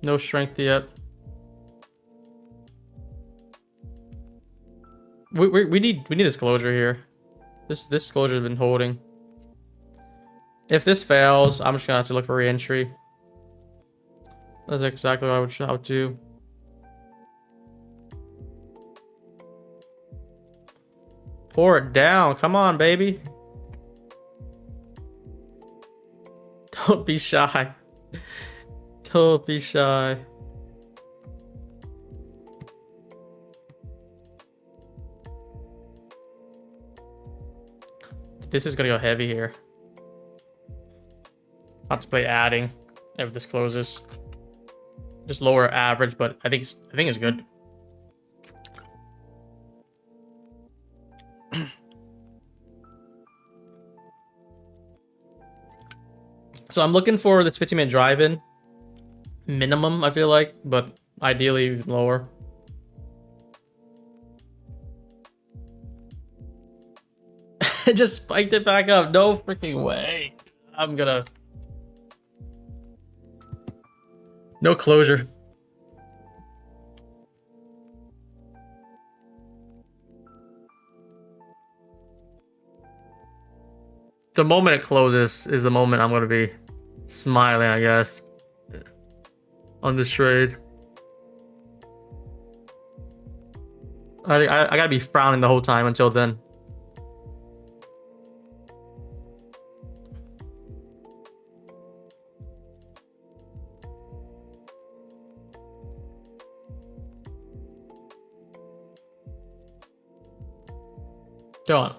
No strength yet. We need this closure here. This closure has been holding. If this fails, I'm just gonna have to look for re-entry. That's exactly what I would shout to. Pour it down. Come on, baby. Don't be shy. Don't be shy. This is gonna go heavy here. Contemplate adding if this closes. Just lower average, but I think it's good. So I'm looking for this 15-minute drive-in minimum, I feel like, but ideally even lower. It just spiked it back up. No freaking way. I'm gonna... No closure. The moment it closes is the moment I'm gonna be smiling, I guess, on this trade. I gotta be frowning the whole time until then. Go on.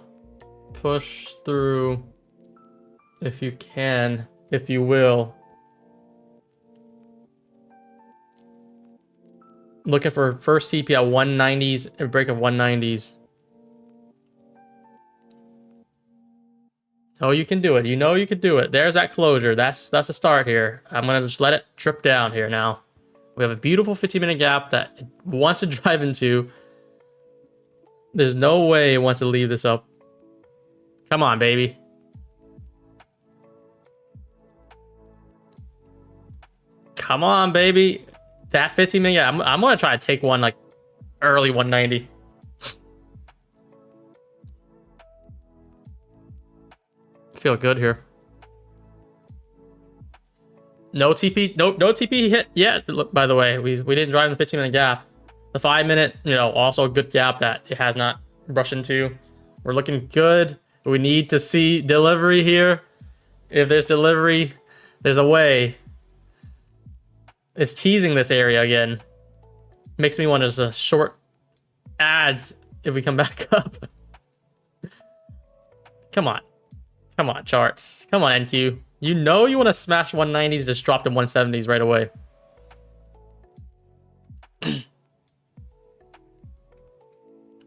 push through if you can, if you will. Looking for first CP at 190s, a break of 190s. Oh, you can do it. You know you can do it. There's that closure. That's a start here. I'm gonna just let it drip down here now. We have a beautiful 15-minute gap that it wants to drive into. There's no way it wants to leave this up. Come on, baby. Come on, baby. That 15-minute gap. I'm gonna try to take one like early 190. Feel good here. No TP, no TP hit yet. Look, by the way, we didn't drive the 15-minute gap. The 5-minute, you know, also a good gap that it has not brushed into. We're looking good. We need to see delivery here. If there's delivery, there's a way. It's teasing this area again. Makes me want to short ads if we come back up. Come on. Come on, charts. Come on, NQ. You know you want to smash 190s, just drop to 170s right away.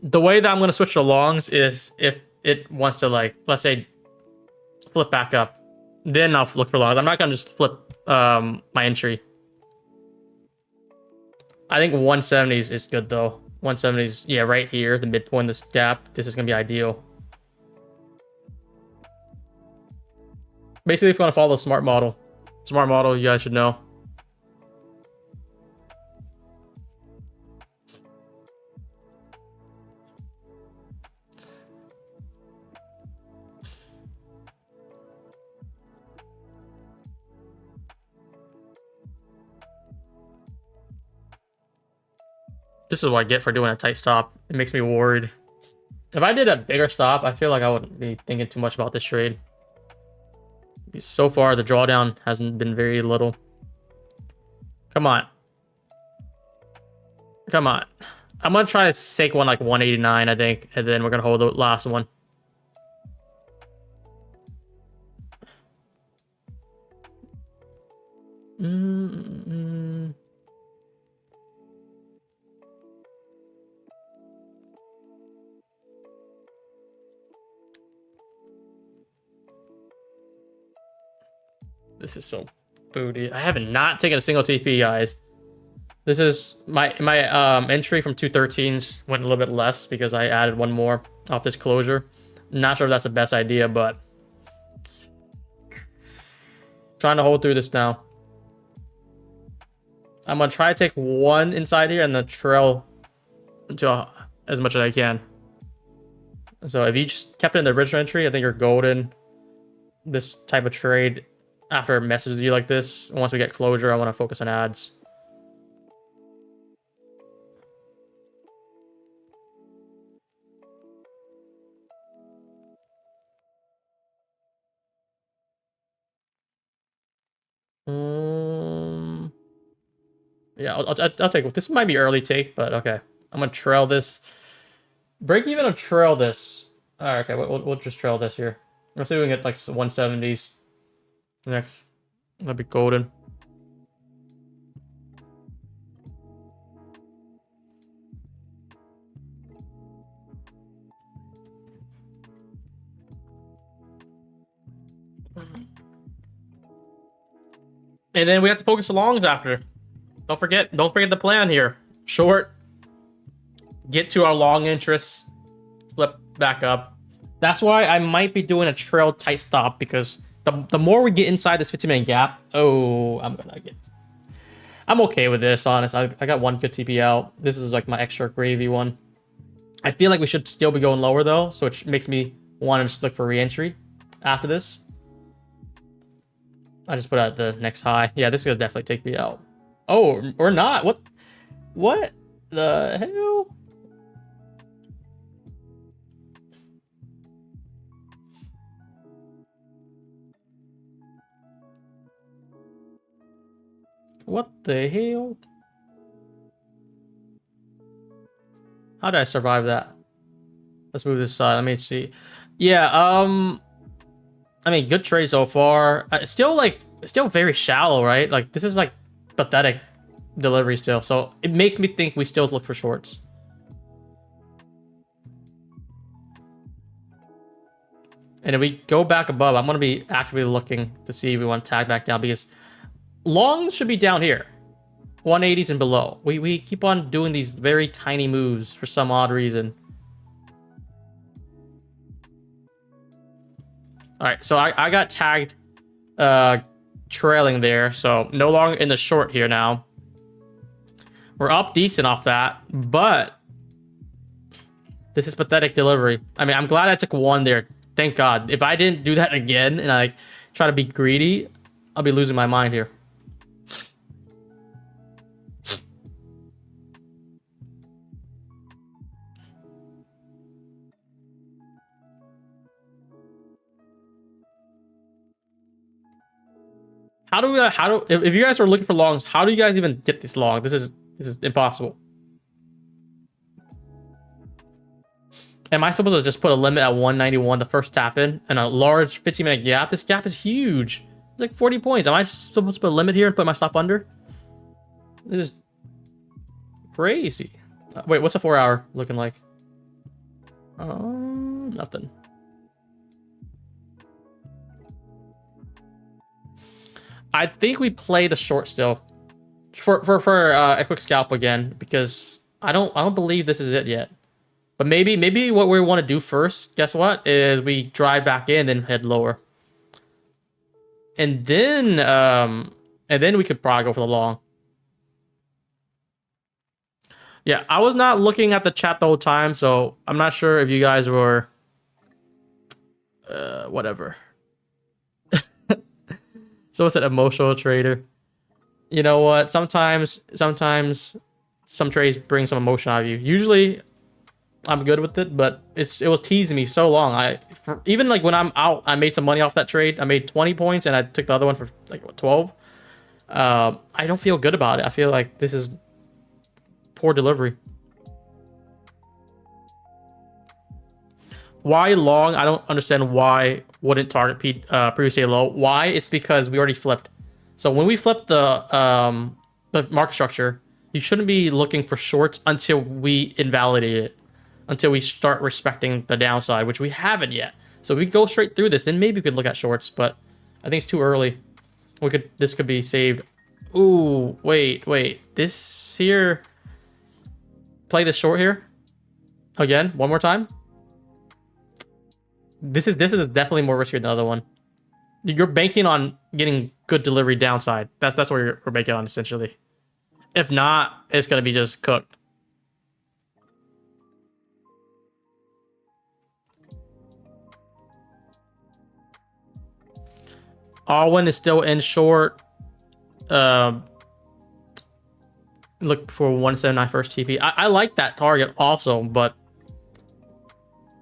The way that I'm going to switch to longs is if it wants to, like, let's say, flip back up. Then I'll look for longs. I'm not going to just flip my entry. I think 170s is good, though. 170s, yeah, right here, the midpoint of this gap. This is going to be ideal. Basically, if you want to follow the smart model, you guys should know. This is what I get for doing a tight stop. It makes me worried. If I did a bigger stop, I feel like I wouldn't be thinking too much about this trade. So far, the drawdown hasn't been very little. Come on. Come on. I'm going to try to take one like 189, I think. And then we're going to hold the last one. This is so booty. I have not taken a single TP, guys. This is my entry from 213s went a little bit less because I added one more off this closure. Not sure if that's the best idea, but trying to hold through this now. I'm gonna try to take one inside here and then trail to as much as I can. So if you just kept it in the original entry, I think you're golden. This type of trade, after it messes with you like this, once we get closure, I want to focus on ads. Yeah, I'll take it. This might be early take, but okay. I'm gonna trail this. Break even or trail this. All right, okay, we'll just trail this here. Let's see if we can get like 170s next. That'd be golden. And then we have to focus the longs after. Don't forget the plan here. Short, get to our long interests, flip back up. That's why I might be doing a trail tight stop, because the more we get inside this 15-minute gap, I'm okay with this, honest. I got one good TP out. This is like my extra gravy one. I feel like we should still be going lower though, so it makes me want to just look for re-entry after this. I just put out the next high. Yeah, this is gonna definitely take me out. Oh, or not. What the hell? What the hell? How did I survive that? Let's move this side. Let me see. Yeah, I mean, good trade so far. Still very shallow, right? Like this is like pathetic delivery still. So it makes me think we still look for shorts. And if we go back above, I'm going to be actively looking to see if we want to tag back down, because long should be down here, 180s and below. We keep on doing these very tiny moves for some odd reason. All right, so I got tagged trailing there, so no longer in the short here now. We're up decent off that, but this is pathetic delivery. I mean, I'm glad I took one there. Thank God. If I didn't do that again and I try to be greedy, I'll be losing my mind here. If you guys are looking for longs, how do you guys even get this long? This is impossible. Am I supposed to just put a limit at 191 the first tap in and a large 15-minute gap? This gap is huge. It's like 40 points. Am I just supposed to put a limit here and put my stop under? This is crazy. Wait, what's a 4-hour looking like? Nothing. I think we play the short still for a quick scalp again, because I don't believe this is it yet. But maybe what we want to do first, guess what, is we drive back in and head lower, and then we could probably go for the long. Yeah, I was not looking at the chat the whole time, so I'm not sure if you guys were whatever. So it's an emotional trader. You know what? Sometimes some trades bring some emotion out of you. Usually I'm good with it, but it was teasing me so long. Even like when I'm out, I made some money off that trade. I made 20 points and I took the other one for like what, 12. I don't feel good about it. I feel like this is poor delivery. Why long? I don't understand why wouldn't target previously low. Why? It's because we already flipped. So when we flip the market structure, you shouldn't be looking for shorts until we invalidate it, until we start respecting the downside, which we haven't yet. So we go straight through this, then maybe we could look at shorts, but I think it's too early. This could be saved. Ooh, wait. This here, play this short here again, one more time. This is definitely more risky than the other one. You're banking on getting good delivery downside. That's what we're banking on, essentially. If not, it's gonna be just cooked. Alwyn is still in short. Look for 179 first TP. I like that target also, but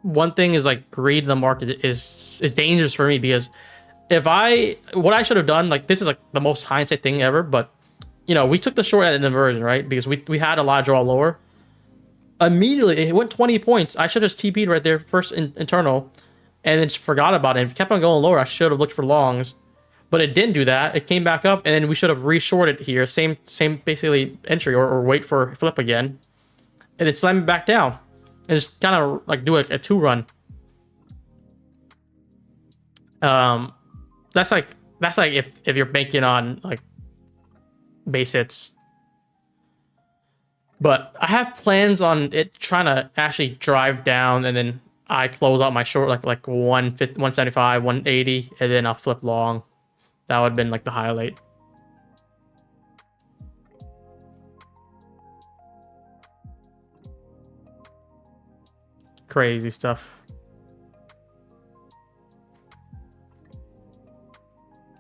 one thing is like greed in the market is dangerous for me, because what I should have done, like this is like the most hindsight thing ever, but you know, we took the short at an inversion, right? Because we had a lot of draw lower. Immediately it went 20 points. I should have just TP'd right there first internal and then just forgot about it. If it kept on going lower, I should have looked for longs, but it didn't do that. It came back up and then we should have re-shorted here. Same basically entry or wait for flip again and then slam it back down. And just kind of like do a 2-run. That's like if you're banking on like base hits. But I have plans on it trying to actually drive down, and then I close out my short like 175, 180, and then I'll flip long. That would have been like the highlight. Crazy stuff.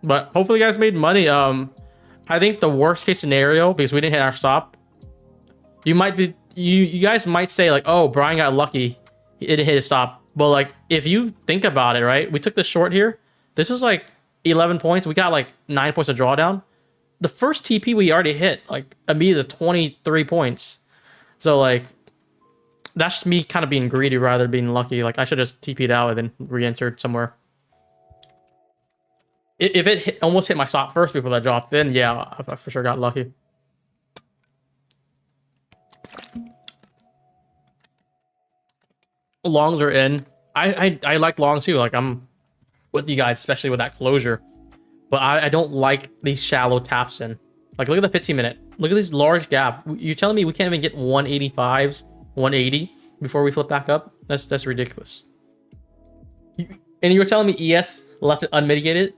But hopefully you guys made money. I think the worst case scenario, because we didn't hit our stop, you guys might say like, oh, Brian got lucky, he didn't hit his stop. But like, if you think about it, right, we took the short here. This was like 11 points. We got like 9 points of drawdown. The first TP we already hit like immediately 23 points. So like, That's just me kind of being greedy rather than being lucky. Like I should just TP'd out and then re-entered somewhere. If it almost hit my stop first before that dropped, then yeah, I for sure got lucky. Longs are in. I like longs too. Like I'm with you guys, especially with that closure. But I don't like these shallow taps in. Like look at the 15 minute. Look at this large gap. You're telling me we can't even get 185s, 180 before we flip back up? That's ridiculous. And you're telling me ES left it unmitigated?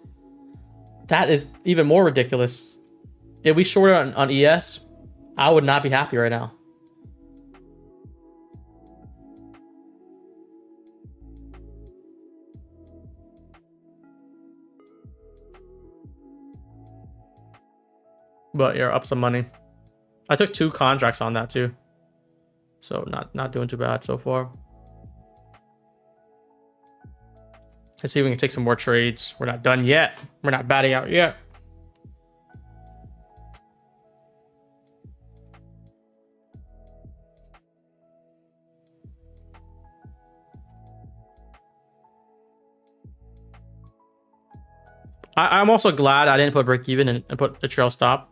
That is even more ridiculous. If we shorted on ES, I would not be happy right now. But you're up some money. I took 2 contracts on that too. So not doing too bad so far. Let's see if we can take some more trades. We're not done yet. We're not batting out yet. I'm also glad I didn't put break even and put a trail stop.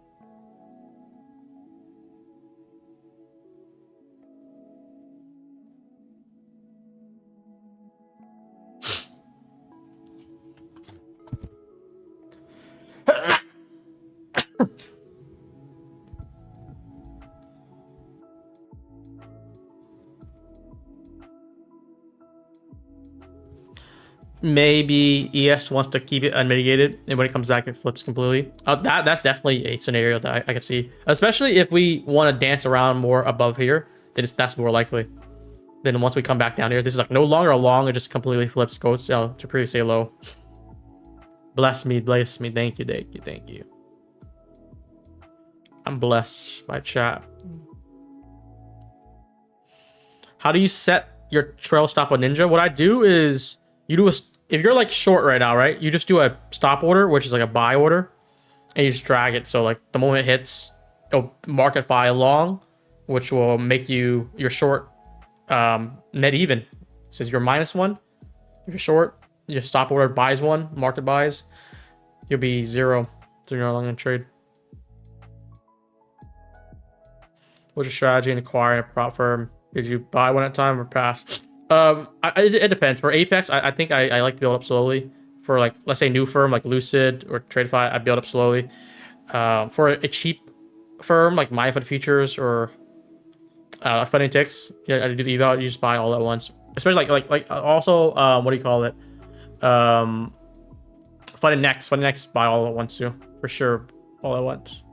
Maybe ES wants to keep it unmitigated, and when it comes back, it flips completely. That's definitely a scenario that I could see, especially if we want to dance around more above here. Then that's more likely. Then once we come back down here, this is like no longer a long; it just completely flips, goes to previously low. Bless me, bless me. Thank you, thank you, thank you. I'm blessed by chat. How do you set your trail stop on Ninja? What I do is you do if you're like short right now, right? You just do a stop order, which is like a buy order, and you just drag it. So like the moment it hits, it'll mark it buy long, which will make you your short net even. It says you're -1. If you're short, your stop order buys 1, market buys, you'll be 0. So you're no longer gonna trade. What's your strategy in acquiring a prop firm? Did you buy one at a time or pass? It depends. For Apex, I think I like to build up slowly. For like, let's say new firm like Lucid or TradeFi, I build up slowly. For a cheap firm like MyFund Futures or Funding Ticks, yeah, I do the eval. You just buy all at once. Especially like also what do you call it? Funding Next buy all at once too, for sure, all at once.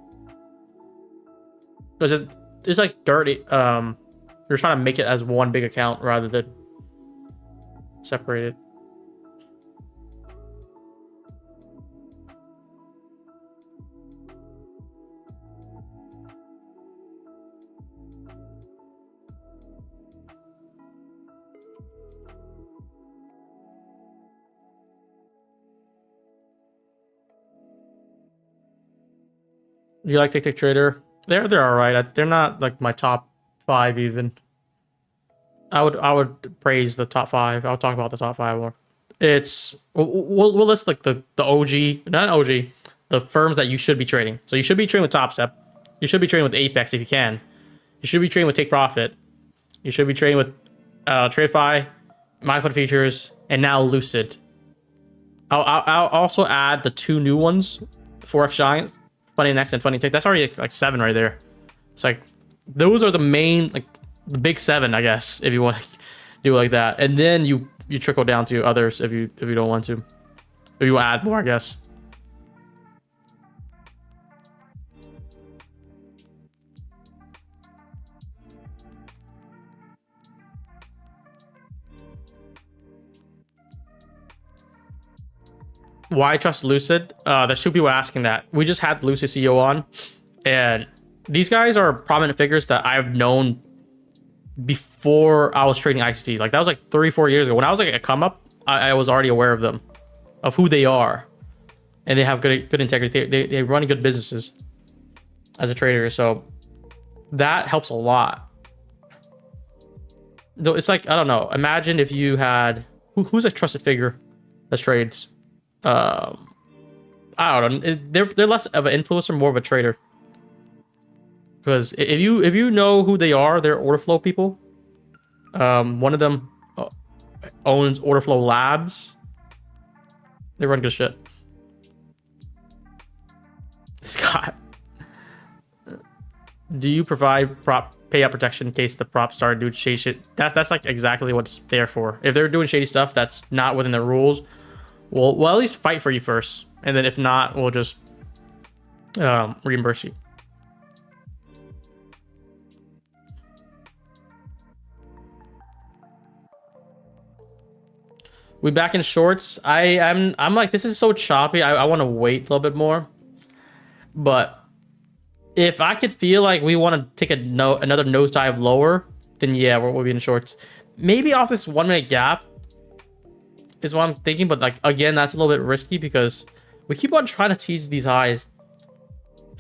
Because it's like dirty. You're trying to make it as one big account rather than separated. Do you like Tick Trader? They're all right. They're not like my top 5 even. I would praise the top 5. I'll talk about the top 5 more. It's we'll list like the OG, not OG, the firms that you should be trading. So you should be trading with Top Step. You should be trading with Apex if you can. You should be trading with Take Profit. You should be trading with TradeFi, MyFund Futures, and now Lucid. I'll also add the 2 new ones, Forex Giant, Funding Next, and Funding Tick. That's already like 7 right there. It's like those are the main, like the big 7, I guess, if you want to do it like that. And then you trickle down to others if you don't want to. If you want to add more, I guess. Why trust Lucid? There's 2 people asking that. We just had Lucid CEO on, and these guys are prominent figures that I've known before I was trading ICT. Like that was like 3-4 years ago. When I was like a come up, I was already aware of them, of who they are, and they have good integrity. They run good businesses as a trader, so that helps a lot. Though it's like, I don't know. Imagine if you had who's a trusted figure that trades. I don't know. They're less of an influencer, more of a trader. Because if you know who they are, they're order flow people. One of them owns order flow labs. They run good shit. Scott, do you provide prop payout protection in case the prop started doing shady shit? That's like exactly what it's there for. If they're doing shady stuff that's not within the rules, we'll at least fight for you first, and then if not, we'll just reimburse you. We back in shorts. I'm like, this is so choppy. I want to wait a little bit more, but if I could feel like we want to take another nosedive lower, then yeah, we'll be in shorts. Maybe off this 1 minute gap is what I'm thinking, but like again, that's a little bit risky because we keep on trying to tease these highs.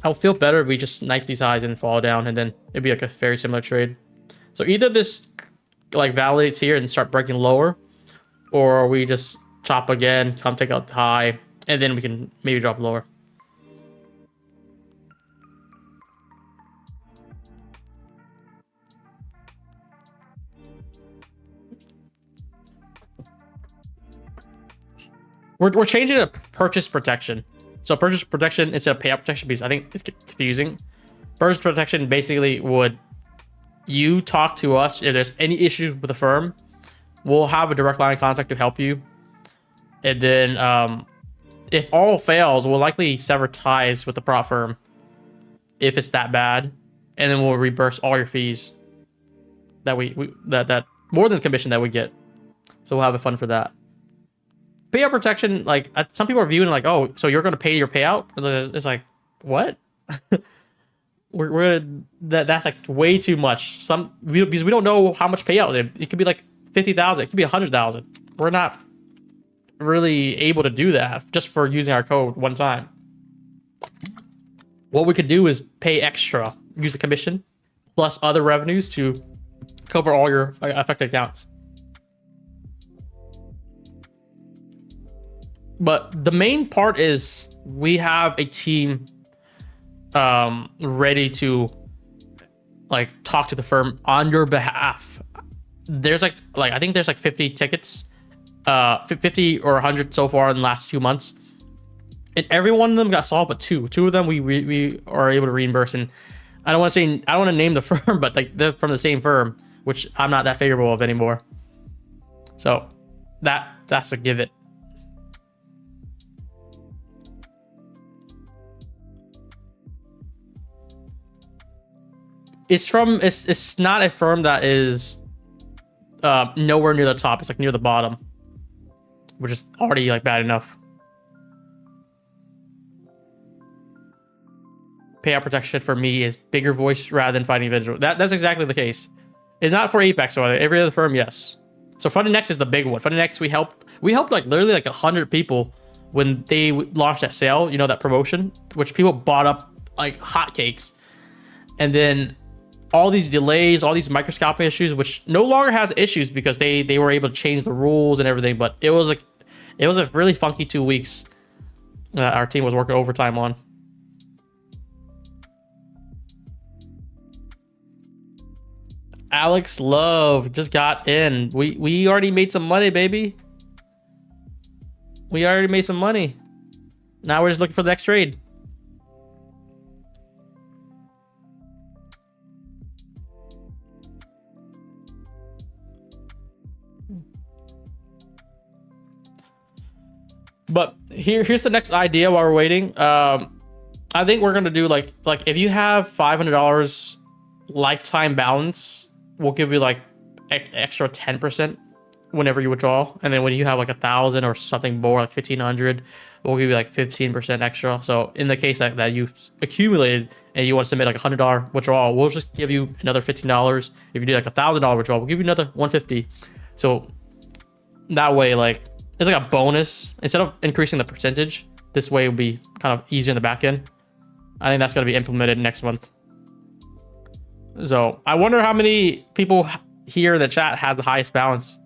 I'll feel better if we just snipe these highs and fall down, and then it'd be like a very similar trade. So either this like validates here and start breaking lower, or we just chop again, come take out the high, and then we can maybe drop lower. We're changing it to purchase protection. So purchase protection instead of payout protection, because I think it's confusing. Purchase protection basically would, you talk to us if there's any issues with the firm, we'll have a direct line of contact to help you. And then if all fails, we'll likely sever ties with the prop firm if it's that bad, and then we'll reimburse all your fees that that more than the commission that we get. So we'll have a fund for that. Payout protection, like some people are viewing like, oh, so you're going to pay your payout? It's like, what? That's like way too much. Because we don't know how much payout it could be, like 50,000, it could be 100,000. We're not really able to do that just for using our code one time. What we could do is pay extra, use the commission plus other revenues to cover all your affected accounts. But the main part is we have a team ready to like talk to the firm on your behalf. There's like I think there's like 50 tickets, 50 or 100 so far in the last 2 months, and every one of them got solved, but two of them we are able to reimburse. And I don't want to name the firm, but like they're from the same firm, which I'm not that favorable of anymore. So that's a give it. It's not a firm that is nowhere near the top. It's like near the bottom, which is already like bad enough. Payout protection for me is bigger voice rather than fighting individual. That's exactly the case. It's not for Apex or every other firm, yes. So Funded Next is the big one. Funded Next, we helped like literally like 100 people when they launched that sale, you know, that promotion, which people bought up like hotcakes. And then all these delays, all these microscopic issues, which no longer has issues because they were able to change the rules and everything. But it was a really funky 2 weeks that our team was working overtime on. Alex Love just got in. We already made some money, baby. We already made some money. Now we're just looking for the next trade. But here's the next idea while we're waiting. I think we're gonna do like if you have $500 lifetime balance, we'll give you like extra 10% whenever you withdraw, and then when you have like 1,000 or something more, like 1,500, we'll give you like 15% extra. So in the case that you accumulated and you want to submit like $100 withdrawal, we'll just give you another $15. If you do like $1,000 withdrawal, we'll give you another $150. So that way, like, it's like a bonus instead of increasing the percentage. This way will be kind of easier in the back end. I think that's going to be implemented next month. So I wonder how many people here in the chat has the highest balance.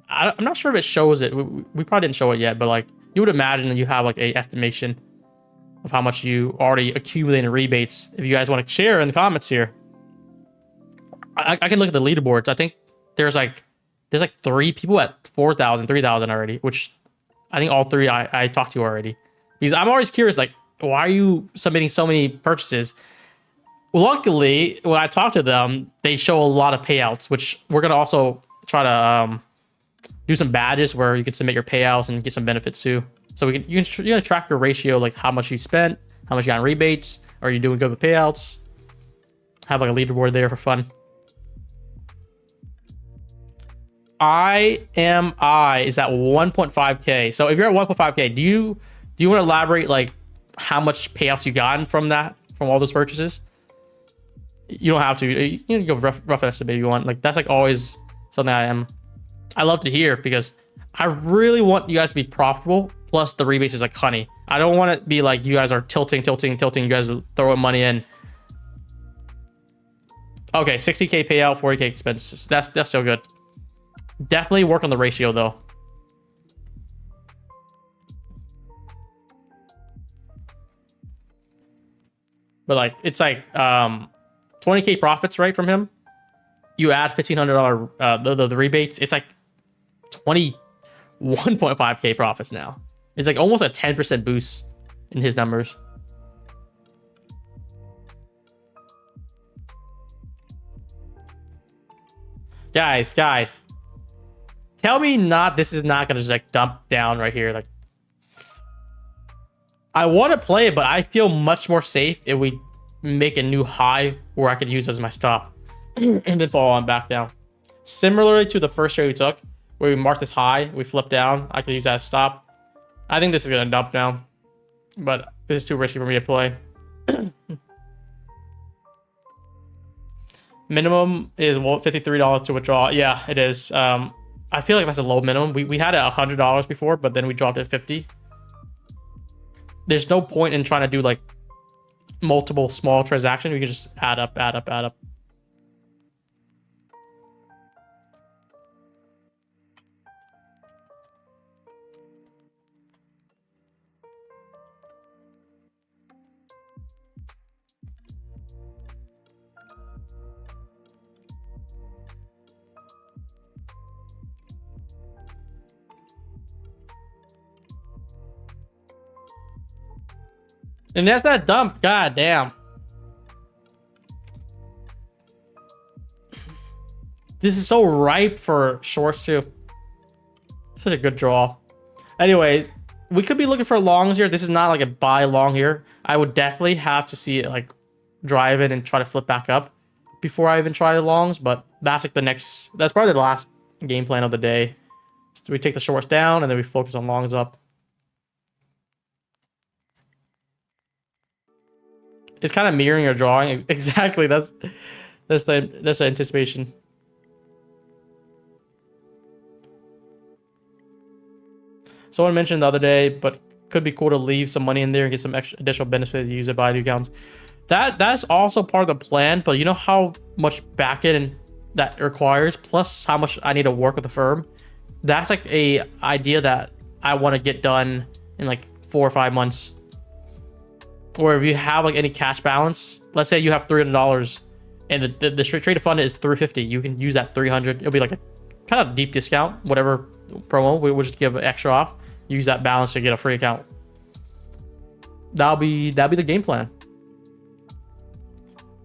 I'm not sure if it shows it. We probably didn't show it yet, but like you would imagine that you have like a estimation of how much you already accumulated in rebates. If you guys want to share in the comments here, I can look at the leaderboards. I think there's like 3 people at 4,000, 3,000 already, which I think all 3 I talked to already. Because I'm always curious, like, why are you submitting so many purchases? Luckily, when I talk to them, they show a lot of payouts, which we're gonna also try to do some badges where you can submit your payouts and get some benefits too. So you're gonna track your ratio, like how much you spent, how much you got in rebates, are you doing good with payouts? Have like a leaderboard there for fun. IMI is at 1.5K. So if you're at 1.5K, do you want to elaborate like how much payouts you gotten from all those purchases? You don't have to. You can go rough estimate if you want. Like that's like always something I love to hear, because I really want you guys to be profitable. Plus the rebates is like honey. I don't want it to be like you guys are tilting. You guys are throwing money in. Okay, 60K payout, 40K expenses. That's still good. Definitely work on the ratio though. But like it's like 20K profits, right, from him. You add $1,500 the rebates. It's like 21.5K profits now. It's like almost a 10% boost in his numbers. Guys, tell me this is not gonna just like dump down right here. Like I want to play it, but I feel much more safe if we make a new high where I could use as my stop and then fall on back down. Similarly to the first trade we took, where we marked this high, we flipped down, I could use that as stop. I think this is gonna dump down, but this is too risky for me to play. Minimum is $53 to withdraw. Yeah, it is. I feel like that's a low minimum. We had it $100 before, but then we dropped it at $50. There's no point in trying to do like multiple small transactions. We can just add up. And that's that dump. God damn. This is so ripe for shorts too. Such a good draw. Anyways, we could be looking for longs here. This is not like a buy long here. I would definitely have to see it like drive it and try to flip back up before I even try the longs. But that's like that's probably the last game plan of the day. So we take the shorts down and then we focus on longs up. It's kind of mirroring your drawing. Exactly. That's the anticipation. Someone mentioned the other day, but could be cool to leave some money in there and get some extra additional benefit to use it by new accounts. That's also part of the plan, but you know how much backend that requires, plus how much I need to work with the firm. That's like a idea that I want to get done in like 4 or 5 months. Or if you have like any cash balance, let's say you have $300 and the straight trade fund is $350, you can use that $300. It'll be like a kind of deep discount, whatever promo we will just give extra off. Use that balance to get a free account. That'll be the game plan.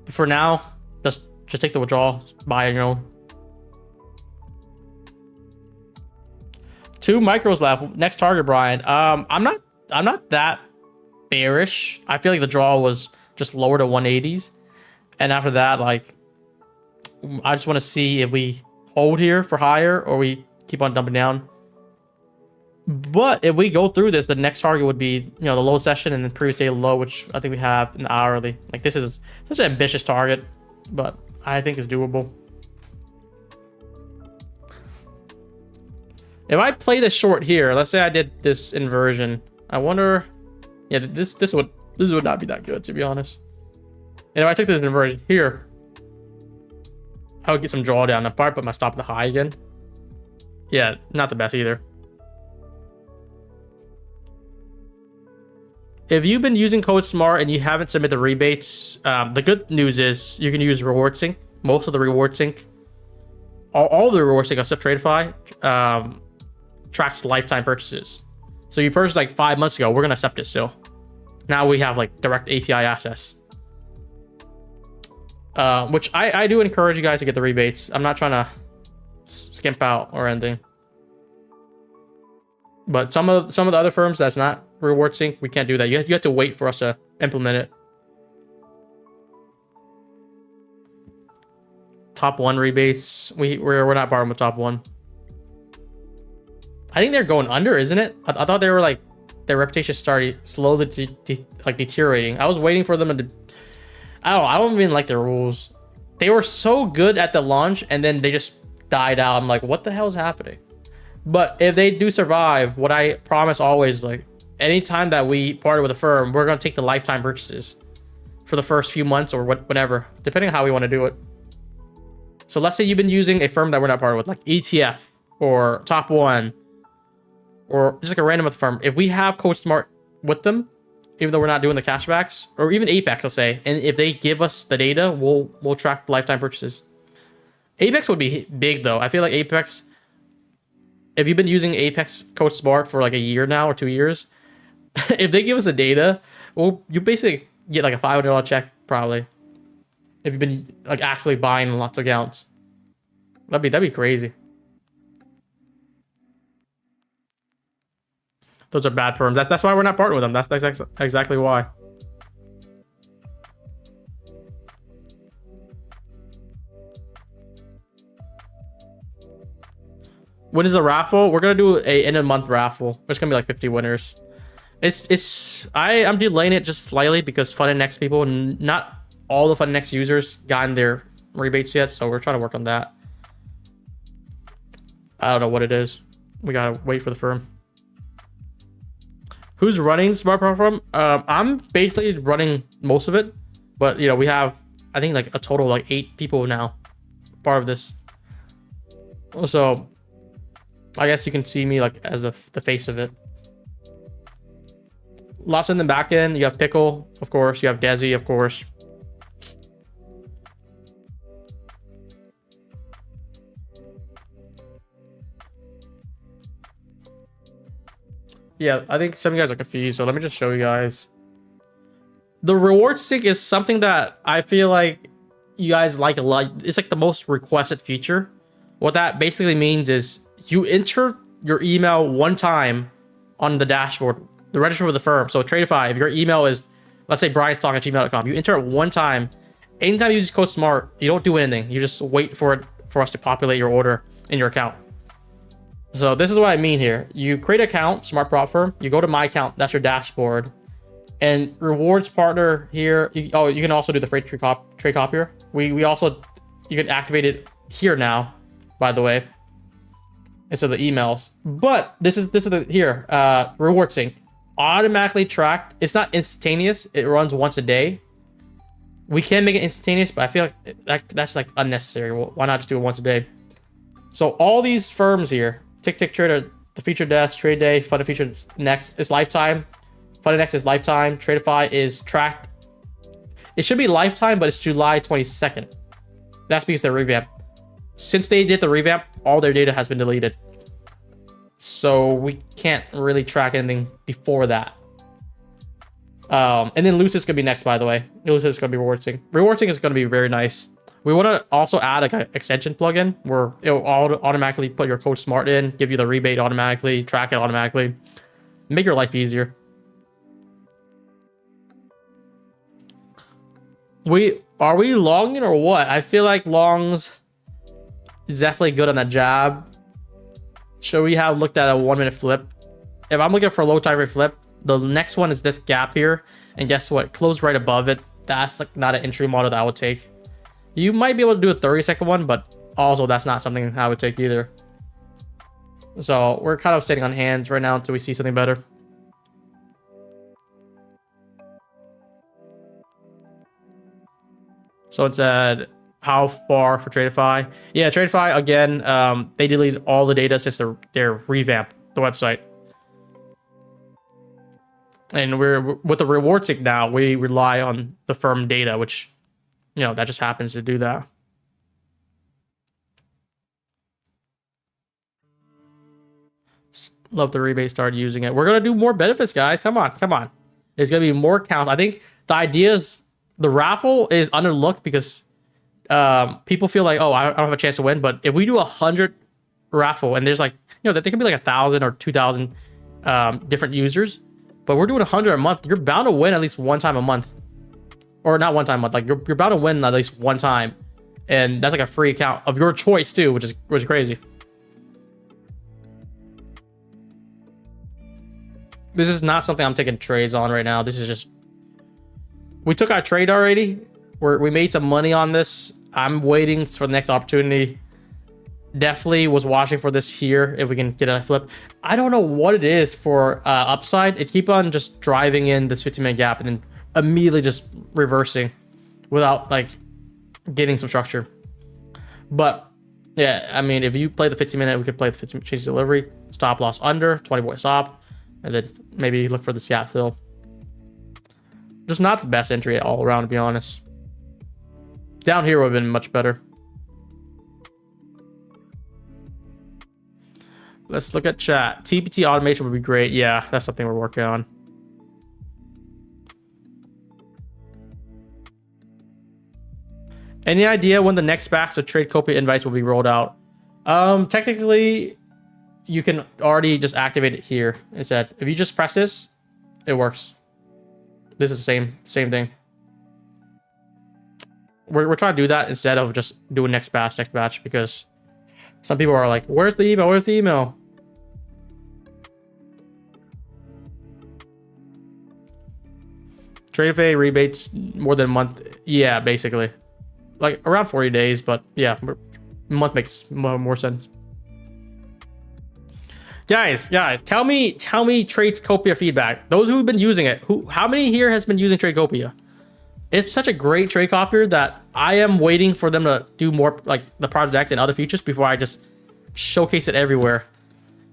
But for now, just take the withdrawal, just buy on your own. 2 micros left. Next target, Brian. I'm not that bearish. I feel like the draw was just lower to 180s, and after that, like, I just want to see if we hold here for higher or we keep on dumping down. But if we go through this, the next target would be, you know, the low session and the previous day low, which I think we have in the hourly. Like, this is such an ambitious target, but I think it's doable. If I play this short here, let's say I did this inversion, I wonder, yeah, this would not be that good, to be honest. And if I took this inversion here, I would get some drawdown apart, but my stop at the high again. Yeah, not the best either. If you've been using Code Smart and you haven't submitted the rebates, the good news is you can use Reward Sync. Most of the Reward Sync, all the Reward Sync except Tradeify, tracks lifetime purchases. So you purchased like 5 months ago, we're gonna accept it still. Now we have like direct API access. Which I do encourage you guys to get the rebates. I'm not trying to skimp out or anything. But some of the other firms that's not Reward Sync, we can't do that. You have to wait for us to implement it. Top 1 rebates. We're not barring with top 1. I think they're going under, isn't it? I thought they were like their reputation started slowly deteriorating. I was waiting for them to. I don't even like their rules. They were so good at the launch and then they just died out. I'm like, what the hell is happening? But if they do survive, what I promise always, like anytime that we partner with a firm, we're going to take the lifetime purchases for the first few months or whatever, depending on how we want to do it. So let's say you've been using a firm that we're not partnered with, like ETF or Top One, or just like a random other firm. If we have Code Smart with them, even though we're not doing the cashbacks, or even Apex, let's say, and if they give us the data, we'll track lifetime purchases. Apex would be big though. I feel like Apex, if you've been using Apex Code Smart for like a year now or 2 years, if they give us the data, well, you basically get like a $500 check probably. If you've been like actually buying lots of accounts, that'd be crazy. Those are bad firms. That's why we're not partnering with them. That's exactly why. When is the raffle? We're gonna do a end of month raffle. There's gonna be like 50 winners. I'm delaying it just slightly because FundNX people, not all the FundNX users gotten their rebates yet, so we're trying to work on that. I don't know what it is. We gotta wait for the firm. Who's running Smart Platform? I'm basically running most of it, but you know, we have, I think, like a total of like 8 people now part of this. So I guess you can see me like as the face of it. Lots in the back end. You have Pickle, of course. You have Desi, of course. Yeah, I think some of you guys are confused, so let me just show you guys. The reward sync is something that I feel like you guys like a lot. It's like the most requested feature. What that basically means is you enter your email one time on the dashboard, the register with the firm. So Tradeify, if your email is, let's say brianstock@gmail.com, you enter it one time. Anytime you use Code Smart, you don't do anything. You just wait for us to populate your order in your account. So this is what I mean here. You create an account, Smart Prop Firm. You go to my account. That's your dashboard. And rewards partner here. You can also do the freight trade copier. We also, you can activate it here now, by the way, instead of the emails. But this is the here reward sync automatically tracked. It's not instantaneous. It runs once a day. We can make it instantaneous, but I feel like that's like unnecessary. Well, why not just do it once a day? So all these firms here, Tick Trader, the Feature Desk, Trade Day, Fund Feature Next is lifetime. FundNX is lifetime. Tradeify is tracked. It should be lifetime, but it's July 22nd. That's because they're revamped. Since they did the revamp, all their data has been deleted. So we can't really track anything before that. And then Lucis is going to be next, by the way. Lucis is going to be reward sync. Reward sync is going to be very nice. We want to also add like an extension plugin where it will automatically put your Code Smart in, give you the rebate automatically, track it automatically, make your life easier. Are we longing or what? I feel like longs is definitely good on that jab. Should we have looked at a 1 minute flip? If I'm looking for a low time rate flip, the next one is this gap here, and guess what? Close right above it. That's like not an entry model that I would take. You might be able to do a 30-second one, but also that's not something I would take either. So we're kind of sitting on hands right now until we see something better. So it's at how far for Tradeify? Yeah, Tradeify again. They deleted all the data since their revamp the website. And we're with the reward tick now. We rely on the firm data, which, you know, that just happens to do that. Love the rebate. Start using it. We're gonna do more benefits, guys. Come on, come on. There's gonna be more counts. I think the idea is the raffle is underlooked because people feel like, oh, I don't have a chance to win. But if we do 100 raffle and there's like, you know, that there can be like 1,000 or 2,000 different users, but we're doing 100 a month, you're bound to win at least one time a month, or not one time a month. Like you're bound to win at least one time, and that's like a free account of your choice too, which is crazy. This is not something I'm taking trades on right now. This is just, we took our trade already. We made some money on this. I'm waiting for the next opportunity. Definitely was watching for this here if we can get a flip. I don't know what it is for upside. It keep on just driving in this 15-minute gap and then immediately just reversing without like getting some structure. But yeah, I mean, if you play the 15-minute, we could play the 15 change delivery, stop loss under 20 point stop, and then maybe look for the gap fill. Just not the best entry all around, to be honest. Down here would have been much better. Let's look at chat. TPT automation would be great. Yeah, that's something we're working on. Any idea when the next batch of trade copy invites will be rolled out? Technically, you can already just activate it here instead. If you just press this, it works. This is the same thing. We're trying to do that instead of just doing next batch, because some people are like, where's the email? Where's the email? Tradeify rebates more than a month. Yeah, basically. Like around 40 days, but yeah, a month makes more sense. Guys, tell me Tradecopia feedback. Those who've been using it, how many here has been using Tradecopia? It's such a great trade copier that I am waiting for them to do more, like the Project X and other features, before I just showcase it everywhere.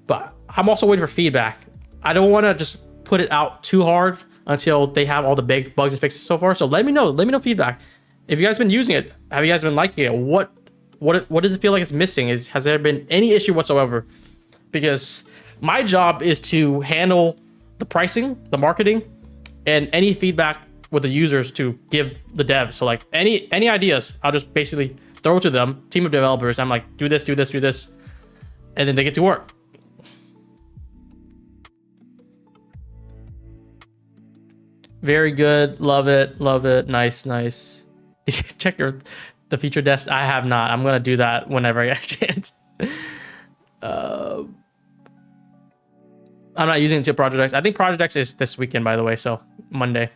But I'm also waiting for feedback. I don't want to just put it out too hard until they have all the big bugs and fixes so far. So let me know feedback. If you guys been using it, have you guys been liking it? What does it feel like it's missing? Has there been any issue whatsoever? Because my job is to handle the pricing, the marketing, and any feedback with the users to give the devs. So like any ideas, I'll just basically throw to them, team of developers. I'm like, do this, and then they get to work. Very good. Love it. Nice. Check the feature desk. I have not. I'm gonna do that whenever I get a chance. I'm not using it until Project X. I think Project X is this weekend, by the way, so Monday.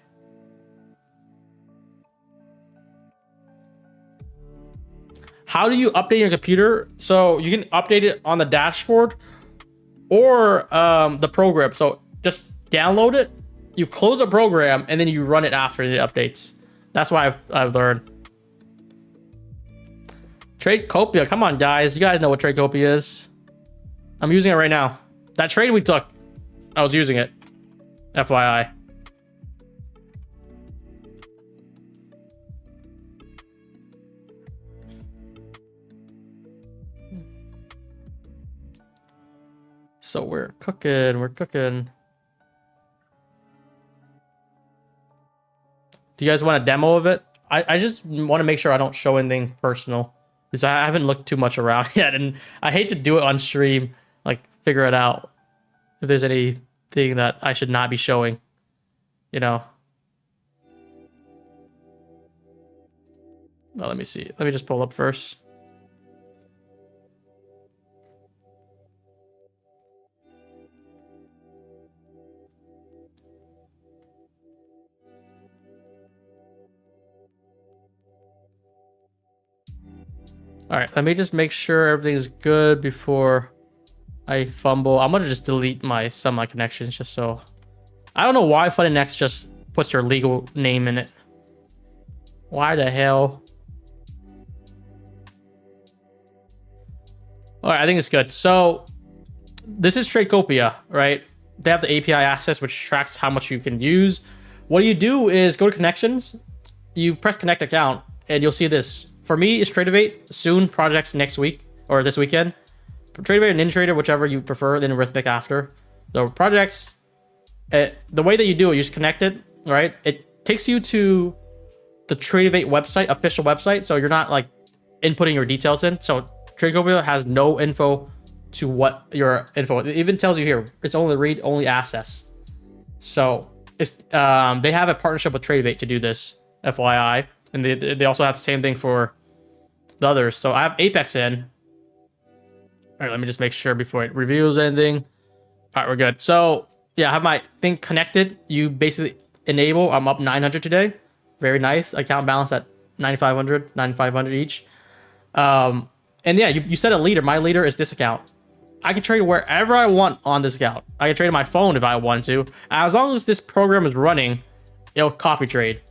How do you update your computer? So you can update it on the dashboard or the program. So just download it, you close a program, and then you run it after it updates. That's why I've learned. Tradecopia, come on, guys. You guys know what Tradecopia is. I'm using it right now. That trade we took, I was using it. FYI. So we're cooking. Do you guys want a demo of it? I just want to make sure I don't show anything personal, because I haven't looked too much around yet, and I hate to do it on stream, like figure it out if there's anything that I should not be showing, you know. Well, let me see. Let me just pull up first. All right, let me just make sure everything's good before I fumble. I'm gonna just delete some of my connections just so. I don't know why FunnyNext just puts your legal name in it. Why the hell? All right, I think it's good. So this is Tradecopia, right? They have the API access, which tracks how much you can use. What you do is go to connections, you press connect account, and you'll see this. For me, it's Tradevate, soon projects next week or this weekend. Tradevate and NinjaTrader, whichever you prefer, then Arithmetic after. So projects, the way that you do it, you just connect it, right? It takes you to the Tradevate website, official website, so you're not like inputting your details in. So Tradecopia has no info to what your info. It even tells you here, it's only read-only access. So it's they have a partnership with Tradevate to do this, FYI. And they also have the same thing for the others. So I have Apex in. All right, let me just make sure before it reveals anything. All right, we're good. So yeah, I have my thing connected. You basically enable, I'm up 900 today. Very nice. Account balance at 9,500 each. And yeah, you set a leader. My leader is this account. I can trade wherever I want on this account. I can trade on my phone if I want to. As long as this program is running, it'll copy trade.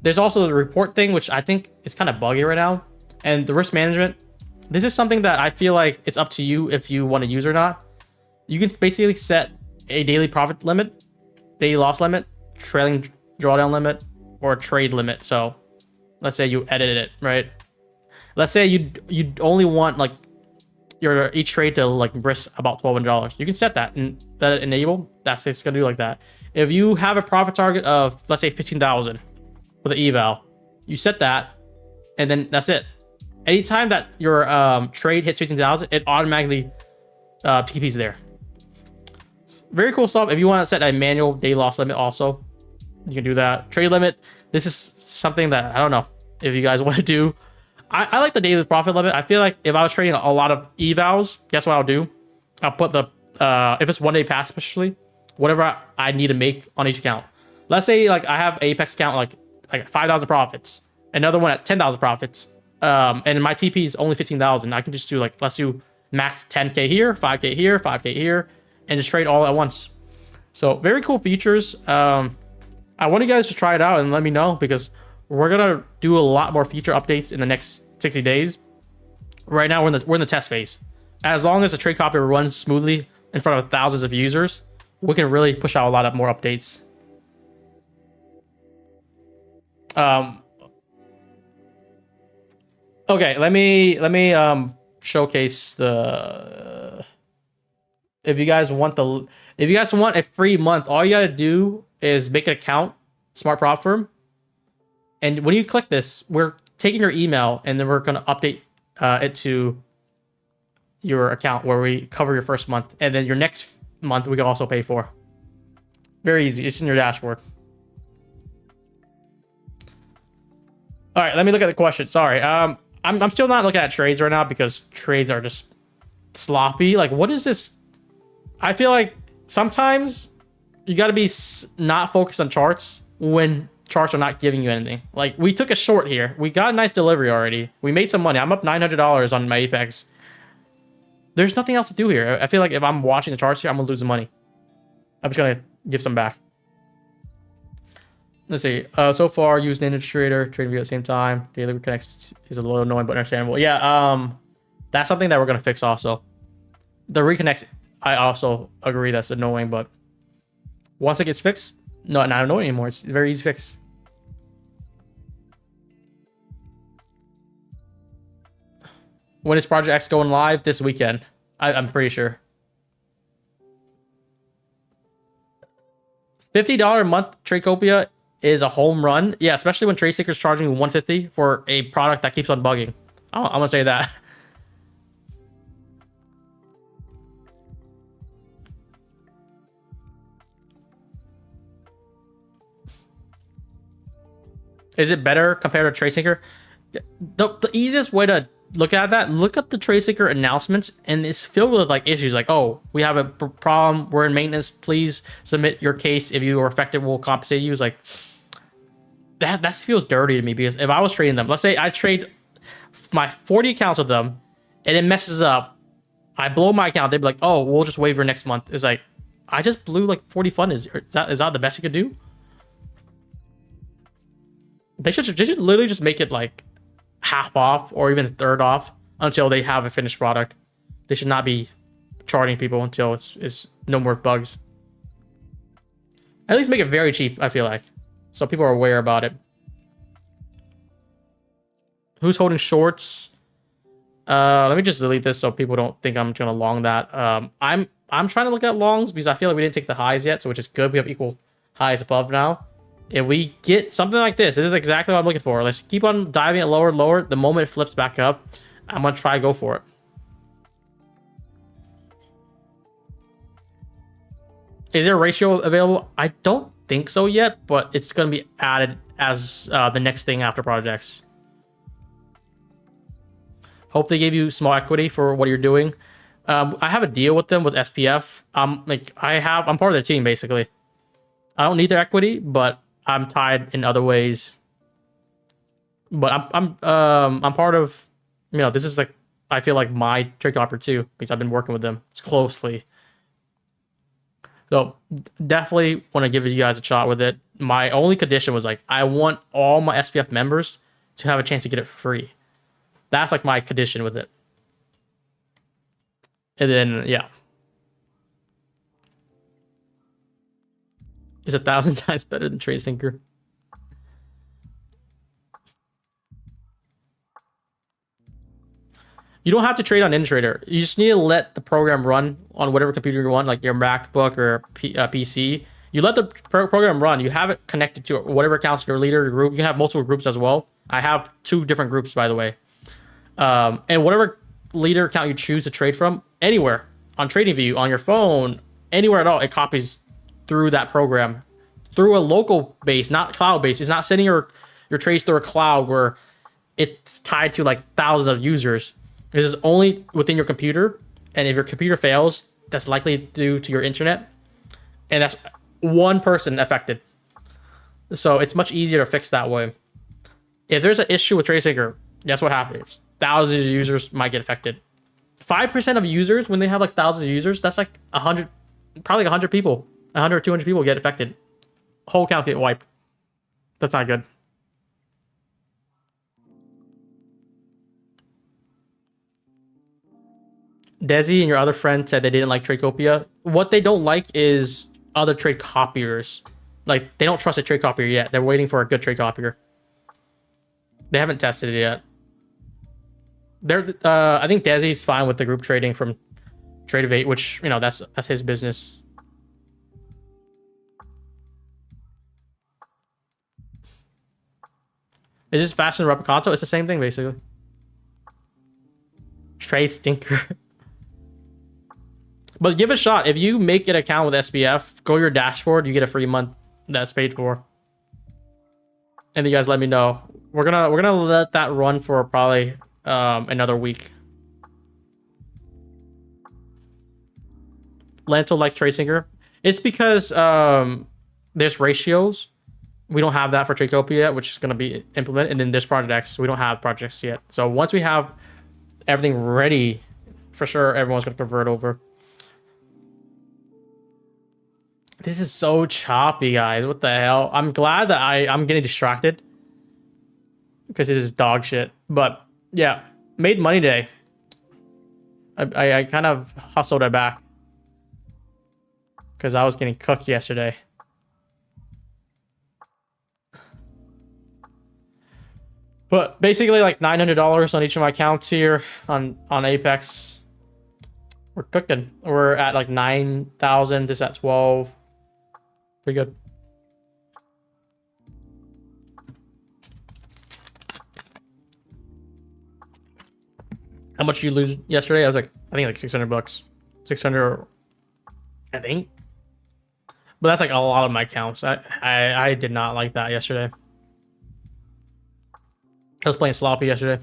There's also the report thing, which I think is kind of buggy right now. And the risk management. This is something that I feel like it's up to you if you want to use or not. You can basically set a daily profit limit, daily loss limit, trailing drawdown limit, or trade limit. So let's say you edited it, right? Let's say you only want like your each trade to like risk about $1,200. You can set that and let it enable. That's it's gonna do like that. If you have a profit target of, let's say 15,000 with an eval, you set that, and then that's it. Anytime that your trade hits 15,000, it automatically TPs there. Very cool stuff. If you want to set a manual day loss limit also, you can do that. Trade limit, this is something that I don't know if you guys want to do. I like the daily profit limit. I feel like if I was trading a lot of evals, guess what I'll do? I'll put the, if it's 1 day pass especially, whatever I need to make on each account. Let's say like I have Apex account like 5,000 profits, another one at 10,000 profits, and my TP is only 15,000. I can just do like, let's do max 10K here, 5K here, 5K here, and just trade all at once. So very cool features. I want you guys to try it out and let me know, because we're gonna do a lot more feature updates in the next 60 days. Right now we're in the test phase. As long as the trade copier runs smoothly in front of thousands of users, we can really push out a lot of more updates. Okay, let me showcase the. If you guys want a free month, all you gotta do is make an account, Smart Prop Firm. And when you click this, we're taking your email and then we're going to update it to your account where we cover your first month. And then your next month, we can also pay for. Very easy. It's in your dashboard. All right, let me look at the question. Sorry. I'm still not looking at trades right now because trades are just sloppy. Like, what is this? I feel like sometimes you got to be not focused on charts when charts are not giving you anything. Like, we took a short here. We got a nice delivery already. We made some money. I'm up $900 on my Apex. There's nothing else to do here. I feel like if I'm watching the charts here, I'm gonna lose the money. I'm just gonna give some back. Let's see. So far, use NinjaTrader, trading view at the same time. Daily reconnects is a little annoying but understandable. Yeah, that's something that we're gonna fix also. The reconnects, I also agree that's annoying, but once it gets fixed, no, not annoying anymore. It's very easy to fix. When is Project X going live? This weekend. I'm pretty sure. $50 a month Tradecopia is a home run. Yeah, especially when TradeSeeker is charging $150 for a product that keeps on bugging. I'm gonna say that. Is it better compared to TradeSeeker? The easiest way to look at that, look at the TradeSeeker announcements, and it's filled with like issues like, oh, we have a problem, we're in maintenance, please submit your case. If you are affected, we'll compensate you. It's like, that feels dirty to me, because if I was trading them, let's say I trade my 40 accounts with them and it messes up, I blow my account, they'd be like, oh, we'll just waive your next month. It's like, I just blew like 40 fund. Is that the best you could do? They should literally just make it like half off or even a third off until they have a finished product. They should not be charging people until it's no more bugs. At least make it very cheap, I feel like, so people are aware about it. Who's holding shorts? Let me just delete this so people don't think I'm gonna long that. I'm trying to look at longs because I feel like we didn't take the highs yet, so which is good. We have equal highs above now. If we get something like this is exactly what I'm looking for. Let's keep on diving it lower and lower. The moment it flips back up, I'm gonna try to go for it. Is there a ratio available? I don't think so yet, but it's gonna be added as the next thing after projects. Hope they gave you small equity for what you're doing. I have a deal with them with SPF. I'm part of their team basically. I don't need their equity, but I'm tied in other ways. But I'm part of, you know, this is like, I feel like my trade copier too, because I've been working with them closely. So definitely want to give you guys a shot with it. My only condition was like, I want all my SPF members to have a chance to get it for free. That's like my condition with it. And then, yeah. It's 1,000 times better than Trade Syncer. You don't have to trade on InTrader. You just need to let the program run on whatever computer you want, like your MacBook or PC. You let the program run. You have it connected to whatever accounts your leader, your group. You can have multiple groups as well. I have 2 different groups, by the way. And whatever leader account you choose to trade from, anywhere on TradingView, on your phone, anywhere at all, it copies through that program, through a local base, not cloud base. It's not sending your trades through a cloud where it's tied to like thousands of users. It is only within your computer, and if your computer fails, that's likely due to your internet, and that's one person affected. So it's much easier to fix that way. If there's an issue with Trade Syncer, guess what happens? Thousands of users might get affected. 5% of users, when they have like thousands of users, that's like 100, probably 100 people, 100 or 200 people get affected. Whole account get wiped. That's not good. Desi and your other friend said they didn't like Tradecopia. What they don't like is other trade copiers. Like, they don't trust a trade copier yet. They're waiting for a good trade copier. They haven't tested it yet. I think Desi's fine with the group trading from Trade8, which, you know, that's his business. Is this faster than Replicanto? It's the same thing, basically. Trade stinker. But give it a shot. If you make an account with SPF, go to your dashboard, you get a free month that's paid for. And you guys let me know. We're gonna let that run for probably another week. Lentil like Trade Syncer. It's because there's ratios. We don't have that for Tradecopia yet, which is going to be implemented. And then there's Project X. We don't have projects yet. So once we have everything ready, for sure, everyone's going to convert over. This is so choppy, guys. What the hell? I'm glad that I'm getting distracted because it is dog shit. But yeah, made money today. I kind of hustled it back because I was getting cooked yesterday. But basically like $900 on each of my accounts here on Apex. We're cooking. We're at like 9,000. This at 12. Pretty good. How much did you lose yesterday? I was like, I think like 600 bucks. 600, I think. But that's like a lot of my accounts. I did not like that yesterday. I was playing sloppy yesterday.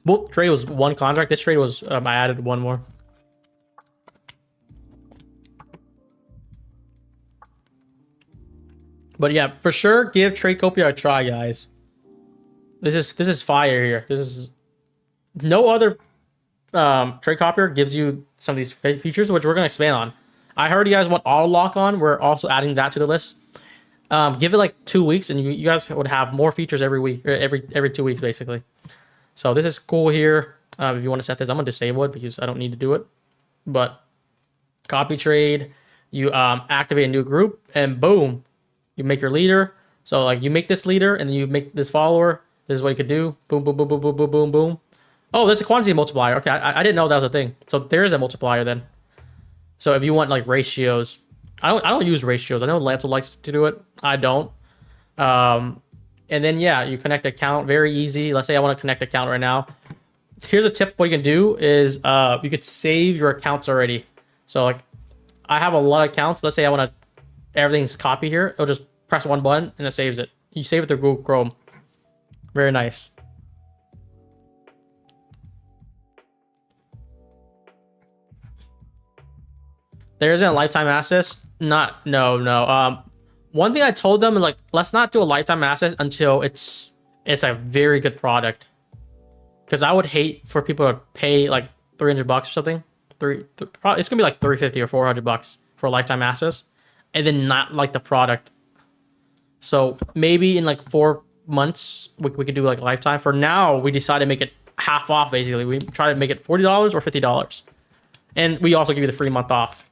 Both trade was one contract. This trade was I added one more. But yeah, for sure, give Tradecopia a try, guys. This is fire here. This is no other trade copier gives you some of these features, which we're gonna expand on. I heard you guys want auto lock on. We're also adding that to the list. Give it like 2 weeks, and you guys would have more features every week, or every 2 weeks basically. So this is cool here. If you want to set this, I'm gonna disable it because I don't need to do it. But copy trade, you activate a new group, and boom, you make your leader. So like you make this leader, and then you make this follower. This is what you could do. Boom, boom, boom, boom, boom, boom, boom, boom. Oh, there's a quantity multiplier. Okay, I didn't know that was a thing. So there is a multiplier then. So if you want like ratios, I don't use ratios. I know Lancel likes to do it. I don't. And then yeah, you connect account. Very easy. Let's say I want to connect account right now. Here's a tip. What you can do is you could save your accounts already. So like I have a lot of accounts. Let's say I want to everything's copy here. It'll just press one button and it saves it. You save it through Google Chrome. Very nice. There isn't a lifetime access. No. One thing I told them, like, let's not do a lifetime access until it's a very good product. Because I would hate for people to pay like $300 or something. It's gonna be like $350 or $400 for a lifetime access, and then not like the product. So maybe in like 4 months we could do like lifetime. For now, we decided to make it half off. Basically, we try to make it $40 or $50, and we also give you the free month off.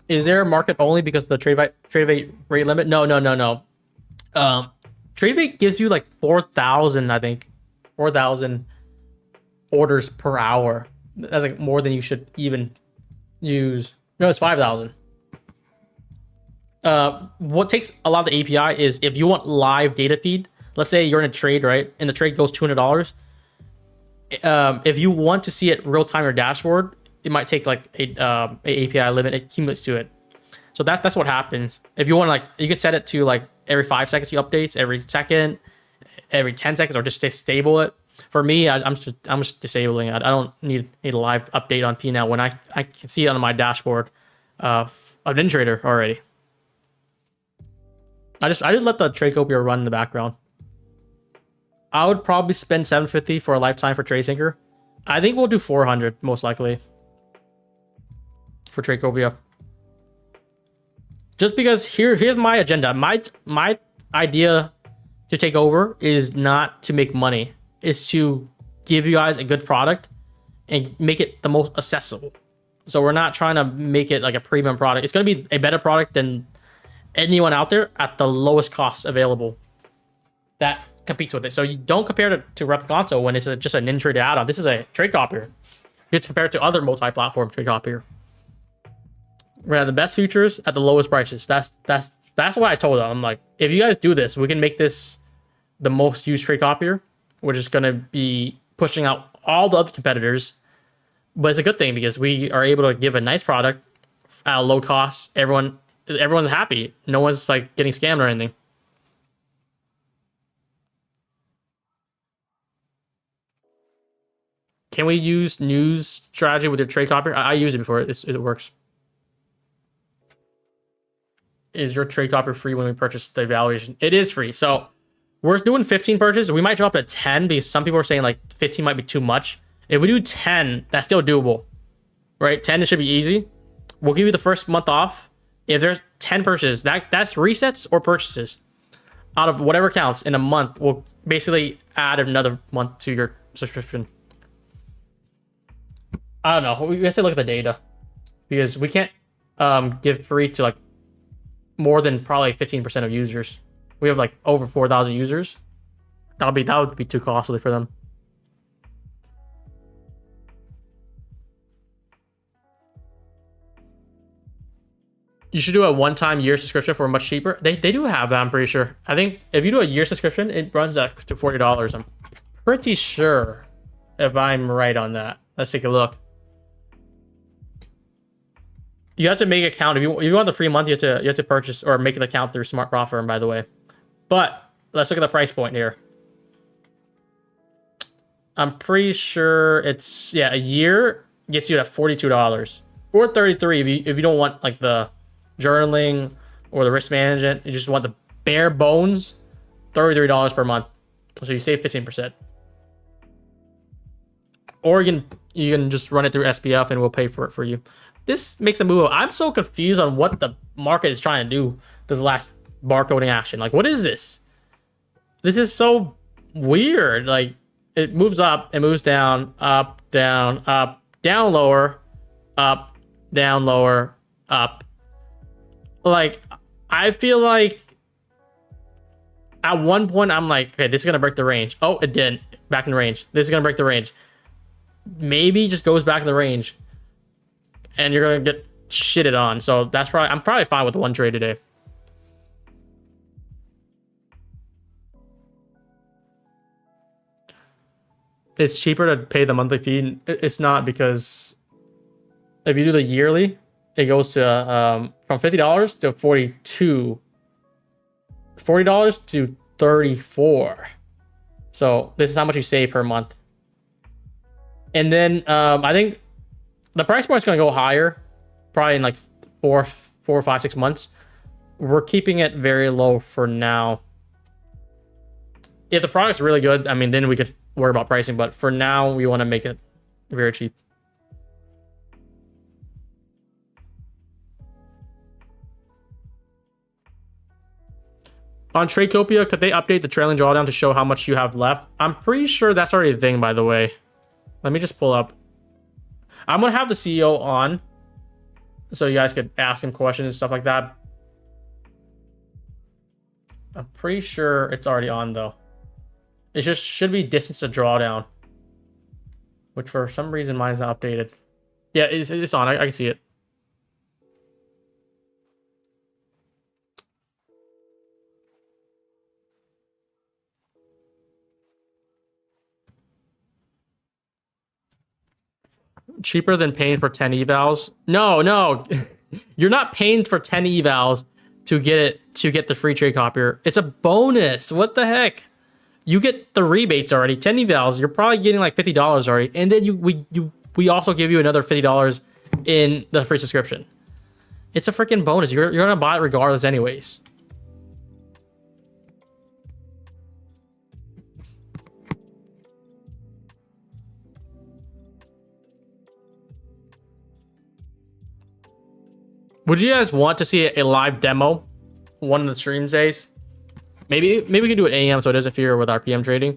Is there a market only because of the trade rate limit? No. Trade rate gives you like 4,000, I think, 4,000 orders per hour. That's like more than you should even use. No, it's 5,000. What takes a lot of the API is if you want live data feed. Let's say you're in a trade, right? And the trade goes $200. If you want to see it real time in your dashboard, it might take like a API limit. It accumulates to it. So that's what happens. If you want, like, you can set it to like every 5 seconds you updates, every second, every 10 seconds, or just disable it. For me, I'm just disabling it. I don't need a live update on P now when I can see it on my dashboard of NinjaTrader already. I just let the trade copier run in the background. I would probably spend $750 for a lifetime for TradeSyncer. I think we'll do 400 most likely for Tradecopia. Just because here's my agenda. My idea to take over is not to make money. It's to give you guys a good product and make it the most accessible. So we're not trying to make it like a premium product. It's going to be a better product than anyone out there at the lowest cost available that competes with it. So you don't compare it to Replicanto when it's just a NinjaTrader add-on. This is a trade copier. You have to compare it to other multi-platform trade copier. We're gonna have the best features at the lowest prices. That's what I told them. I'm like, if you guys do this, we can make this the most used trade copier, which is gonna be pushing out all the other competitors. But it's a good thing because we are able to give a nice product at a low cost. Everyone's happy. No one's like getting scammed or anything. Can we use news strategy with your trade copier? I used it before. It works. Is your trade copier free when we purchase the evaluation? It is free. So we're doing 15 purchases. We might drop to 10 because some people are saying like 15 might be too much. If we do 10, that's still doable, right? 10, it should be easy. We'll give you the first month off. If there's 10 purchases, that's resets or purchases. Out of whatever counts in a month, we'll basically add another month to your subscription. I don't know. We have to look at the data because we can't give free to like more than probably 15% of users. We have like over 4,000 users. That would be too costly for them. You should do a one-time year subscription for much cheaper. They do have that, I'm pretty sure. I think if you do a year subscription, it runs up to $40. I'm pretty sure if I'm right on that. Let's take a look. You have to make an account. If you want the free month, you have to purchase or make an account through Smart Prop Firm, by the way. But let's look at the price point here. I'm pretty sure it's, yeah, a year gets you at $42 or $33 if you don't want like the journaling or the risk management. You just want the bare bones, $33 per month. So you save 15%. or you can just run it through SPF and we'll pay for it for you. This makes a move. I'm so confused on what the market is trying to do this last barcoding action. Like, what is this? This is so weird. Like, it moves up, it moves down, up, down, lower, up, down, lower, up. Like, I feel like at one point I'm like, okay, this is gonna break the range. Oh, it didn't. Back in the range. This is gonna break the range. Maybe just goes back in the range, and you're gonna get shitted on. So that's probably, I'm probably fine with one trade today. It's cheaper to pay the monthly fee. It's not, because if you do the yearly, it goes to from $50 to $42, $40 to $34. So this is how much you save per month. And then I think the price point is going to go higher, probably in like 4, 5, 6 months. We're keeping it very low for now. If the product's really good, I mean, then we could worry about pricing. But for now, we want to make it very cheap. On Tradecopia, could they update the trailing drawdown to show how much you have left? I'm pretty sure that's already a thing, by the way. Let me just pull up. I'm going to have the CEO on, so you guys could ask him questions and stuff like that. I'm pretty sure it's already on, though. It just should be distance to drawdown, which for some reason mine is not updated. Yeah, it's on. I can see it. Cheaper than paying for 10 evals? No. You're not paying for 10 evals to get the free trade copier. It's a bonus. What the heck? You get the rebates already. 10 evals, you're probably getting like $50 already. And then we also give you another $50 in the free subscription. It's a freaking bonus. You're gonna buy it regardless anyways. Would you guys want to see a live demo one of the stream days? Maybe we could do it AM so it doesn't interfere with our PM trading.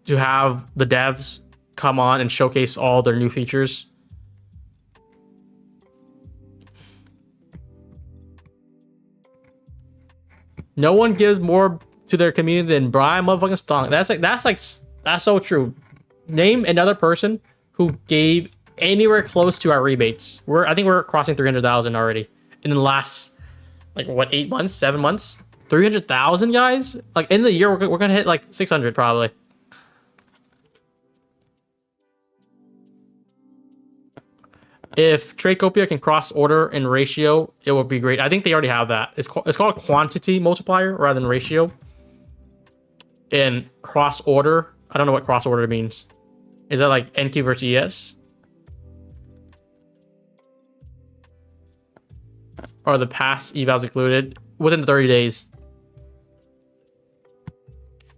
To have the devs come on and showcase all their new features. No one gives more to their community than Brian motherfucking Stong. That's so true. Name another person who gave anywhere close to our rebates. I think we're crossing 300,000 already in the last, like, what, 8 months, 7 months? 300,000, guys. Like, in the year we're gonna hit like 600 probably. If Tradecopia can cross order and ratio, it would be great. I think they already have that. It's called quantity multiplier rather than ratio. And cross order, I don't know what cross order means. Is that like NQ versus ES? Or the past evals included within 30 days.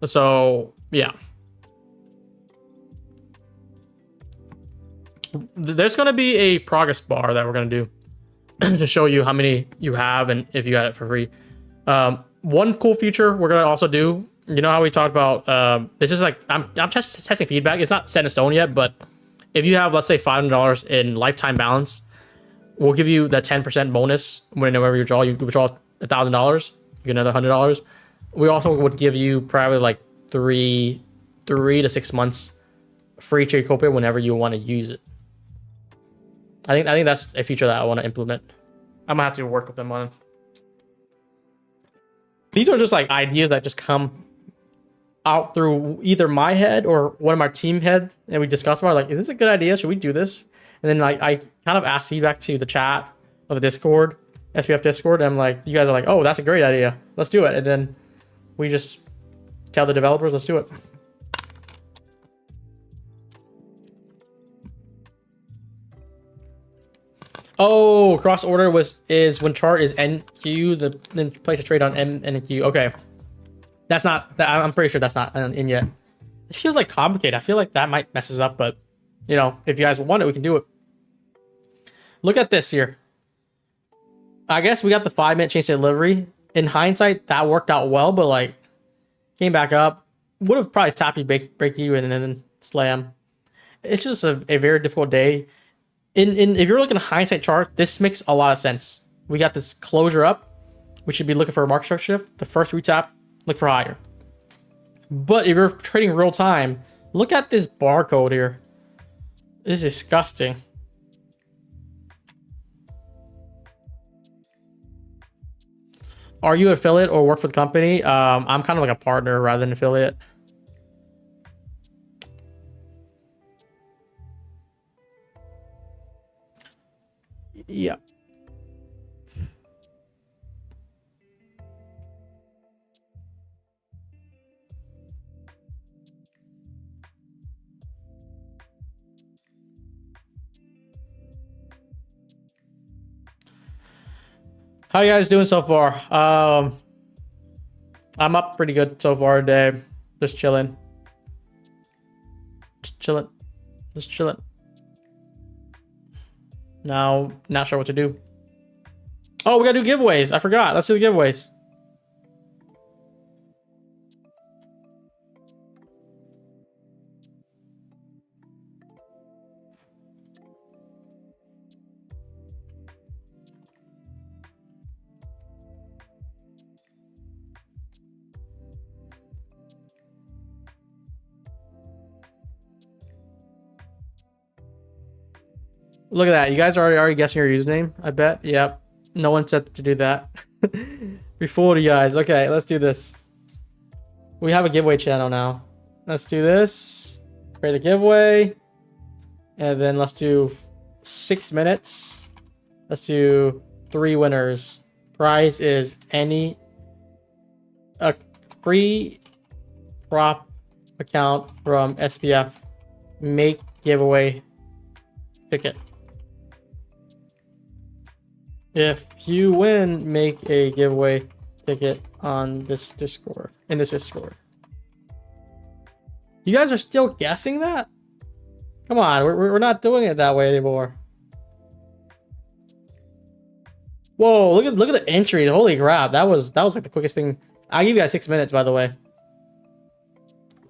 So, yeah. There's going to be a progress bar that we're going to do to show you how many you have and if you got it for free. One cool feature we're going to also do, you know how we talked about, this is like, I'm just testing feedback. It's not set in stone yet, but if you have, let's say, $500 in lifetime balance, we'll give you that 10% bonus whenever you withdraw. You withdraw $1,000, you get another $100. We also would give you probably like three to 6 months free Tradecopia whenever you want to use it. I think that's a feature that I want to implement. I'm gonna have to work with them on it. These are just like ideas that just come out through either my head or one of my team heads, and we discuss about, like, is this a good idea? Should we do this? And then, like, I kind of ask feedback to the chat of the Discord, SPF Discord, and I'm like, you guys are like, oh, that's a great idea. Let's do it. And then we just tell the developers, let's do it. Oh, cross order is when chart is NQ, then place a trade on N and Q. Okay, I'm pretty sure that's not in yet. It feels like complicated. I feel like that might mess us up, but You know, if you guys want it, we can do it. Look at this here. I guess we got the 5-minute change to delivery. In hindsight, that worked out well, but like came back up. Would have probably tapped you, break you, and then slam. It's just a very difficult day. If you're looking at a hindsight chart, this makes a lot of sense. We got this closure up. We should be looking for a market structure shift. The first retap, look for higher. But if you're trading real time, look at this barcode here. This is disgusting. Are you an affiliate or work for the company? I'm kind of like a partner rather than affiliate. Yeah. How you guys doing so far? I'm up pretty good so far today. Just chilling. Just chilling. Just chilling. Now, not sure what to do. Oh, we gotta do giveaways. I forgot. Let's do the giveaways. Look at that. You guys are already guessing your username, I bet. Yep. No one said to do that. We fooled you guys. Okay, let's do this. We have a giveaway channel now. Let's do this. Create a giveaway. And then let's do 6 minutes. Let's do 3 winners. Prize is a free prop account from SPF. Make giveaway ticket. If you win, make a giveaway ticket on this Discord. In this Discord. You guys are still guessing that? Come on, we're not doing it that way anymore. Whoa, look at the entry. Holy crap. That was like the quickest thing. I'll give you guys 6 minutes, by the way.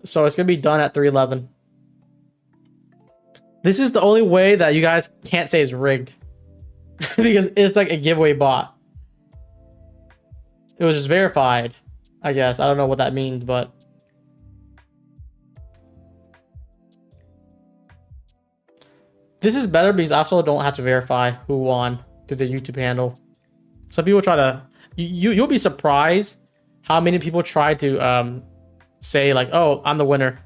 So it's gonna be done at 3:11. This is the only way that you guys can't say is rigged. Because it's like a giveaway bot. It was just verified, I guess. I don't know what that means, but this is better because I also don't have to verify who won through the YouTube handle. Some people try to you'll be surprised how many people try to say like, oh, I'm the winner.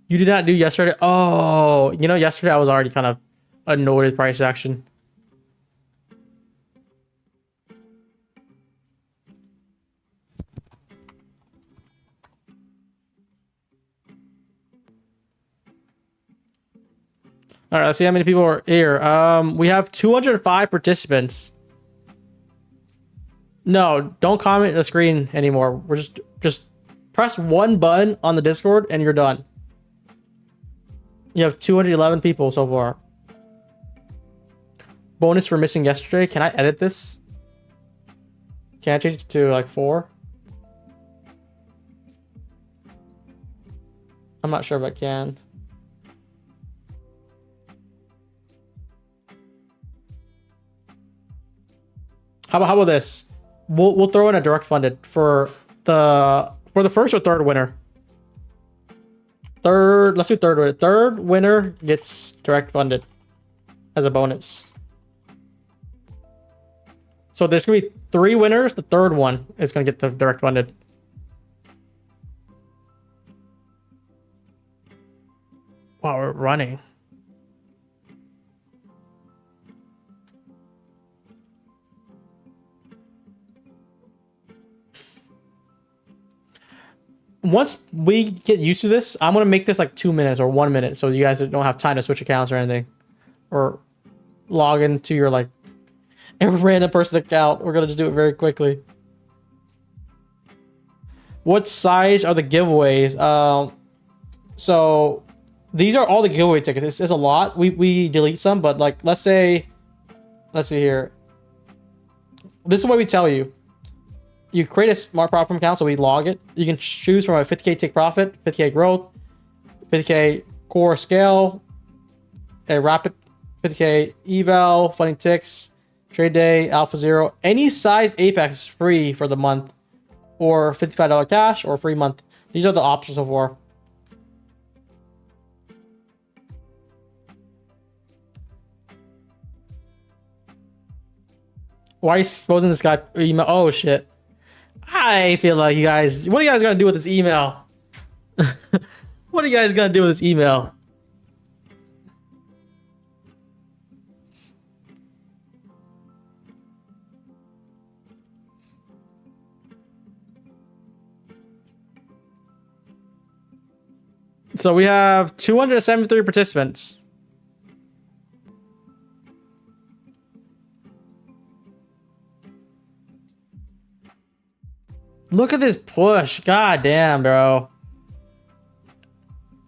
You did not do yesterday? Oh, you know, yesterday I was already kind of annoyed with price action. All right, let's see how many people are here. We have 205 participants. No, don't comment the screen anymore. We're just press one button on the Discord and you're done. You have 211 people so far. Bonus for missing yesterday. Can I edit this? Can I change it to like 4? I'm not sure if I can. How about this? We'll throw in a direct funded for the first or third winner. Let's do third winner. Third winner gets direct funded as a bonus. So there's gonna be 3 winners. The third one is gonna get the direct funded. Wow, we're running. once we get used to this, I'm gonna make this like 2 minutes or 1 minute, so you guys don't have time to switch accounts or anything, or log into your like a random person account. We're gonna just do it very quickly. What size are the giveaways? So these are all the giveaway tickets. It's a lot. We delete some, but like let's see here. This is what we tell you. You create a smart platform account, so we log it. You can choose from a 50K take profit, 50K growth, 50K core scale, a rapid 50K eval, funding ticks, trade day, alpha 0, any size Apex free for the month, or $55 cash or free month. These are the options so far. Why are you exposing this guy email? Oh shit. I feel like you guys, what are you guys gonna do with this email? What are you guys gonna do with this email? So we have 273 participants. Look at this push. God damn, bro.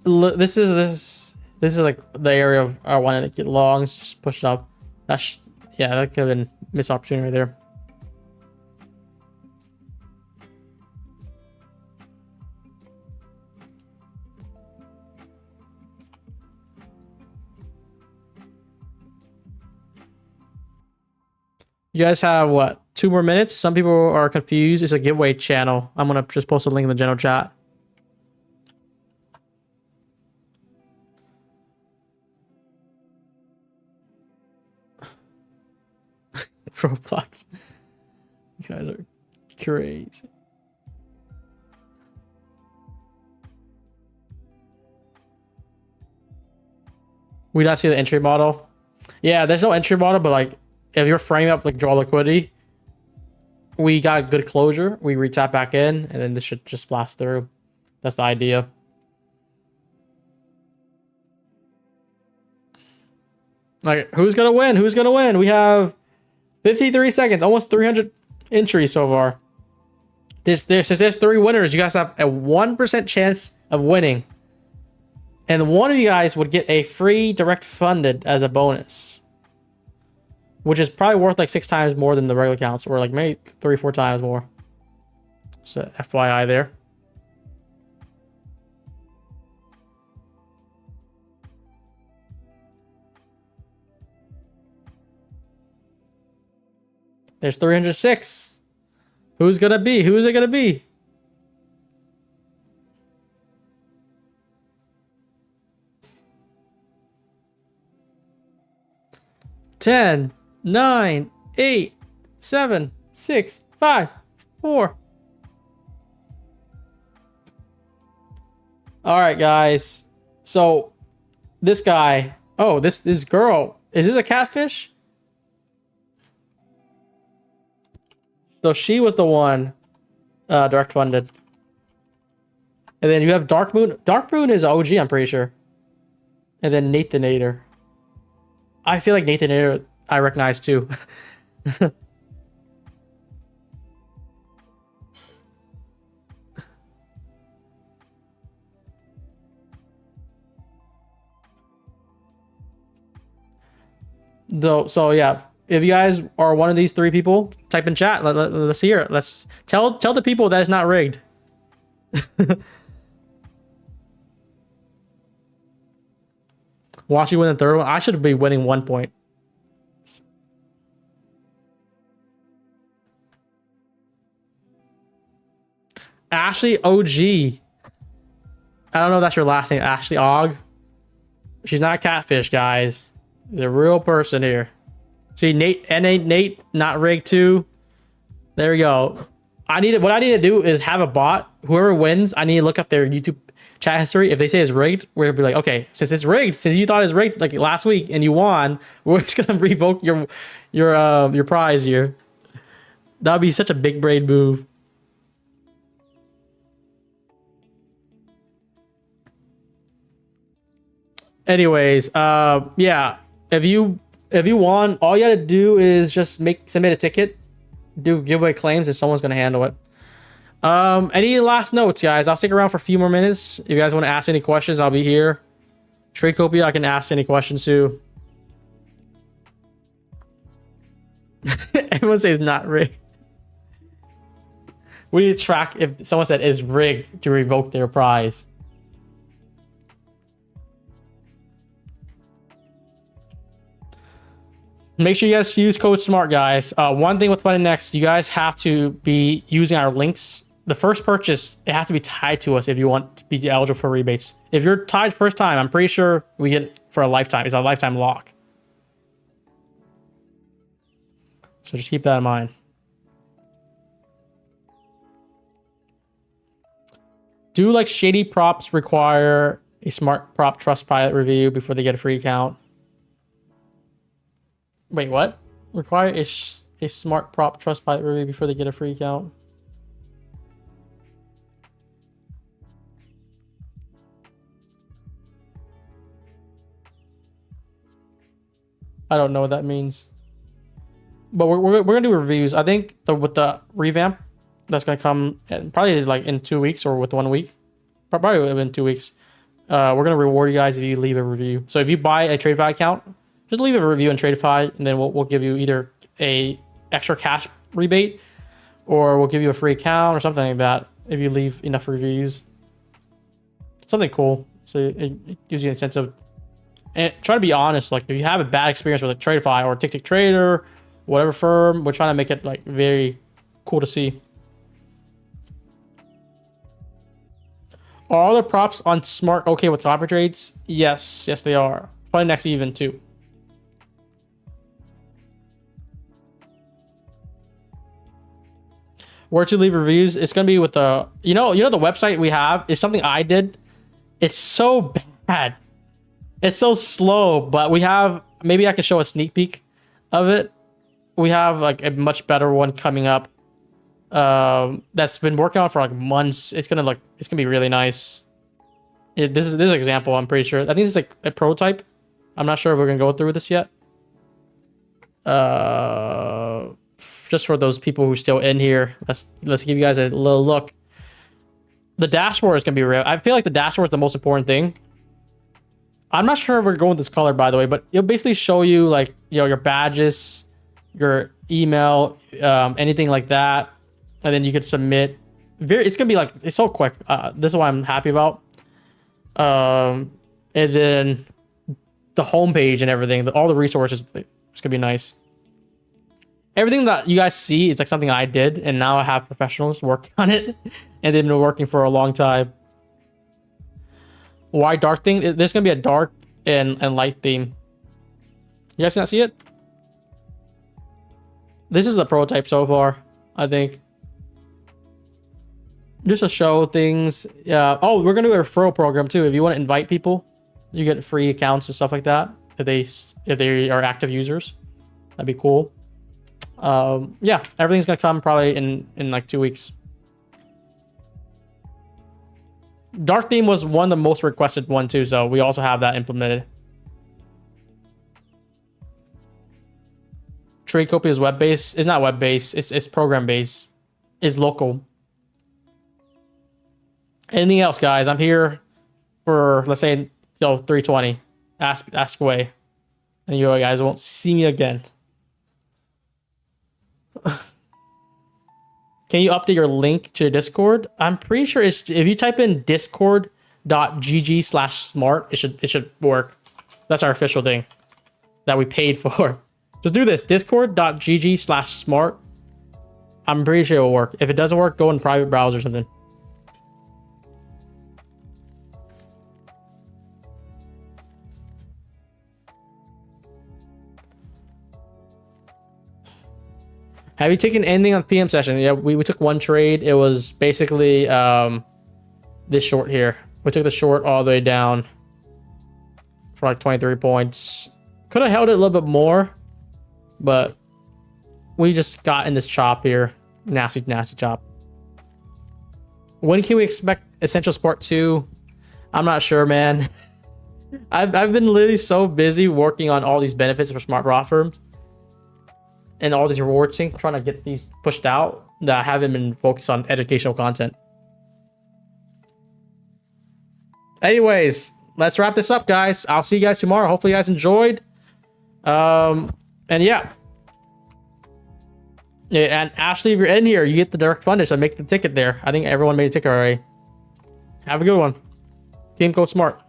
Look, this is like the area I wanted to get longs. Just push it up. That's, yeah, that could have been missed opportunity right there. You guys have what? 2 more minutes. Some people are confused. It's a giveaway channel. I'm gonna just post a link in the general chat. Roblox. You guys are crazy. We not see the entry model. Yeah, there's no entry model, but like if you're framing up like draw liquidity, we got good closure. We retap back in, and then this should just blast through. That's the idea. Like, who's gonna win? Who's gonna win? We have 53 seconds, almost 300 entries so far. Since there's 3 winners, you guys have a 1% chance of winning. And one of you guys would get a free direct funded as a bonus, which is probably worth like 6 times more than the regular accounts, or like maybe 3-4 times more. So FYI there. There's 306. Who's gonna be? Who's it gonna be? Ten, 9, 8, 7, 6, 5, 4. All right, guys. So this guy, oh, this girl, is this a catfish? So she was the one direct funded. And then you have Dark Moon. Dark Moon is OG, I'm pretty sure. And then Nathanator. I feel like Nathanator I recognize too. Though, so yeah, if you guys are one of these 3 people, type in chat. Let's hear it. Let's tell the people that it's not rigged. Watch you win the 3rd one. I should be winning 1 point. Ashley OG. I don't know if that's your last name. Ashley Og. She's not a catfish, guys. She's a real person here. See, Nate, not rigged too. There we go. What I need to do is have a bot. Whoever wins, I need to look up their YouTube chat history. If they say it's rigged, we're gonna be like, okay, since it's rigged, since you thought it's rigged like last week and you won, we're just gonna revoke your prize here. That'd be such a big brain move. Anyways, yeah, if you want, all you gotta do is just submit a ticket, do giveaway claims, and someone's gonna handle it. Any last notes, guys? I'll stick around for a few more minutes. If you guys want to ask any questions, I'll be here. Trade Copia, I can ask any questions too. Everyone says not rigged. We need to track if someone said is rigged to revoke their prize. Make sure you guys use code SMART, guys. One thing with Funded Next, you guys have to be using our links. The first purchase, it has to be tied to us if you want to be eligible for rebates. If you're tied first time, I'm pretty sure we get it for a lifetime. It's a lifetime lock. So just keep that in mind. Do like shady props require a smart prop trust pilot review before they get a free account? Wait, what? Require a smart prop trust pilot review before they get a free account? I don't know what that means. But we're gonna do reviews. I think with the revamp that's gonna come probably like in 2 weeks or with 1 week. Probably within 2 weeks. We're gonna reward you guys if you leave a review. So if you buy a TradeFi account, just leave a review on TradeFi, and then we'll give you either a extra cash rebate or we'll give you a free account or something like that if you leave enough reviews. Something cool. So it gives you a sense of, and try to be honest. Like if you have a bad experience with a TradeFi or Tick Trader, whatever firm, we're trying to make it like very cool to see. Are all the props on Smart okay with copy trades? Yes, they are. Probably next even too. Where to leave reviews? It's gonna be with the you know the website we have is something I did. It's so bad. It's so slow, but we have, maybe I can show a sneak peek of it. We have like a much better one coming up. That's been working on for like months. It's gonna be really nice. This is an example. I'm pretty sure. I think this is like a prototype. I'm not sure if we're gonna go through with this yet. Just for those people who are still in here, let's give you guys a little look. The dashboard is gonna be real. I feel like the dashboard is the most important thing. I'm not sure if we're going with this color, by the way, but it'll basically show you like your badges, your email, anything like that, and then you could submit. It's gonna be like, it's so quick. This is what I'm happy about. And then the homepage and everything, all the resources, it's gonna be nice. Everything that you guys see, it's like something I did, and now I have professionals working on it, and they've been working for a long time. Why dark theme? There's gonna be a dark and light theme. You guys cannot see it? This is the prototype so far, I think. Just to show things. Yeah. Oh, we're gonna do a referral program too. If you want to invite people, you get free accounts and stuff like that. If they are active users, that'd be cool. Yeah, everything's gonna come probably in like 2 weeks. Dark theme was one of the most requested one too, so we also have that implemented. Trade Copia is web-based. It's not web-based. It's program-based. It's local. Anything else, guys? I'm here for, let's say, till 3:20. Ask away, and you guys won't see me again. Can you update your link to Discord? I'm pretty sure if you type in discord.gg/smart, it should work. That's our official thing that we paid for. Just do this, discord.gg/smart. I'm pretty sure it will work. If it doesn't work, go in private browser or something. Have you taken anything on PM session? Yeah, we took one trade. It was basically this short here. We took the short all the way down for like 23 points. Could have held it a little bit more, but we just got in this chop here. Nasty chop. When can we expect Essentials Part 2? I'm not sure, man. I've been literally so busy working on all these benefits for smart law firms and all these reward things, trying to get these pushed out, that I haven't been focused on educational content. Anyways, let's wrap this up, guys. I'll see you guys tomorrow. Hopefully you guys enjoyed. And yeah. Yeah, and Ashley, if you're in here, you get the direct funded, so make the ticket there. I think everyone made a ticket already. Have a good one. Team Code Smart.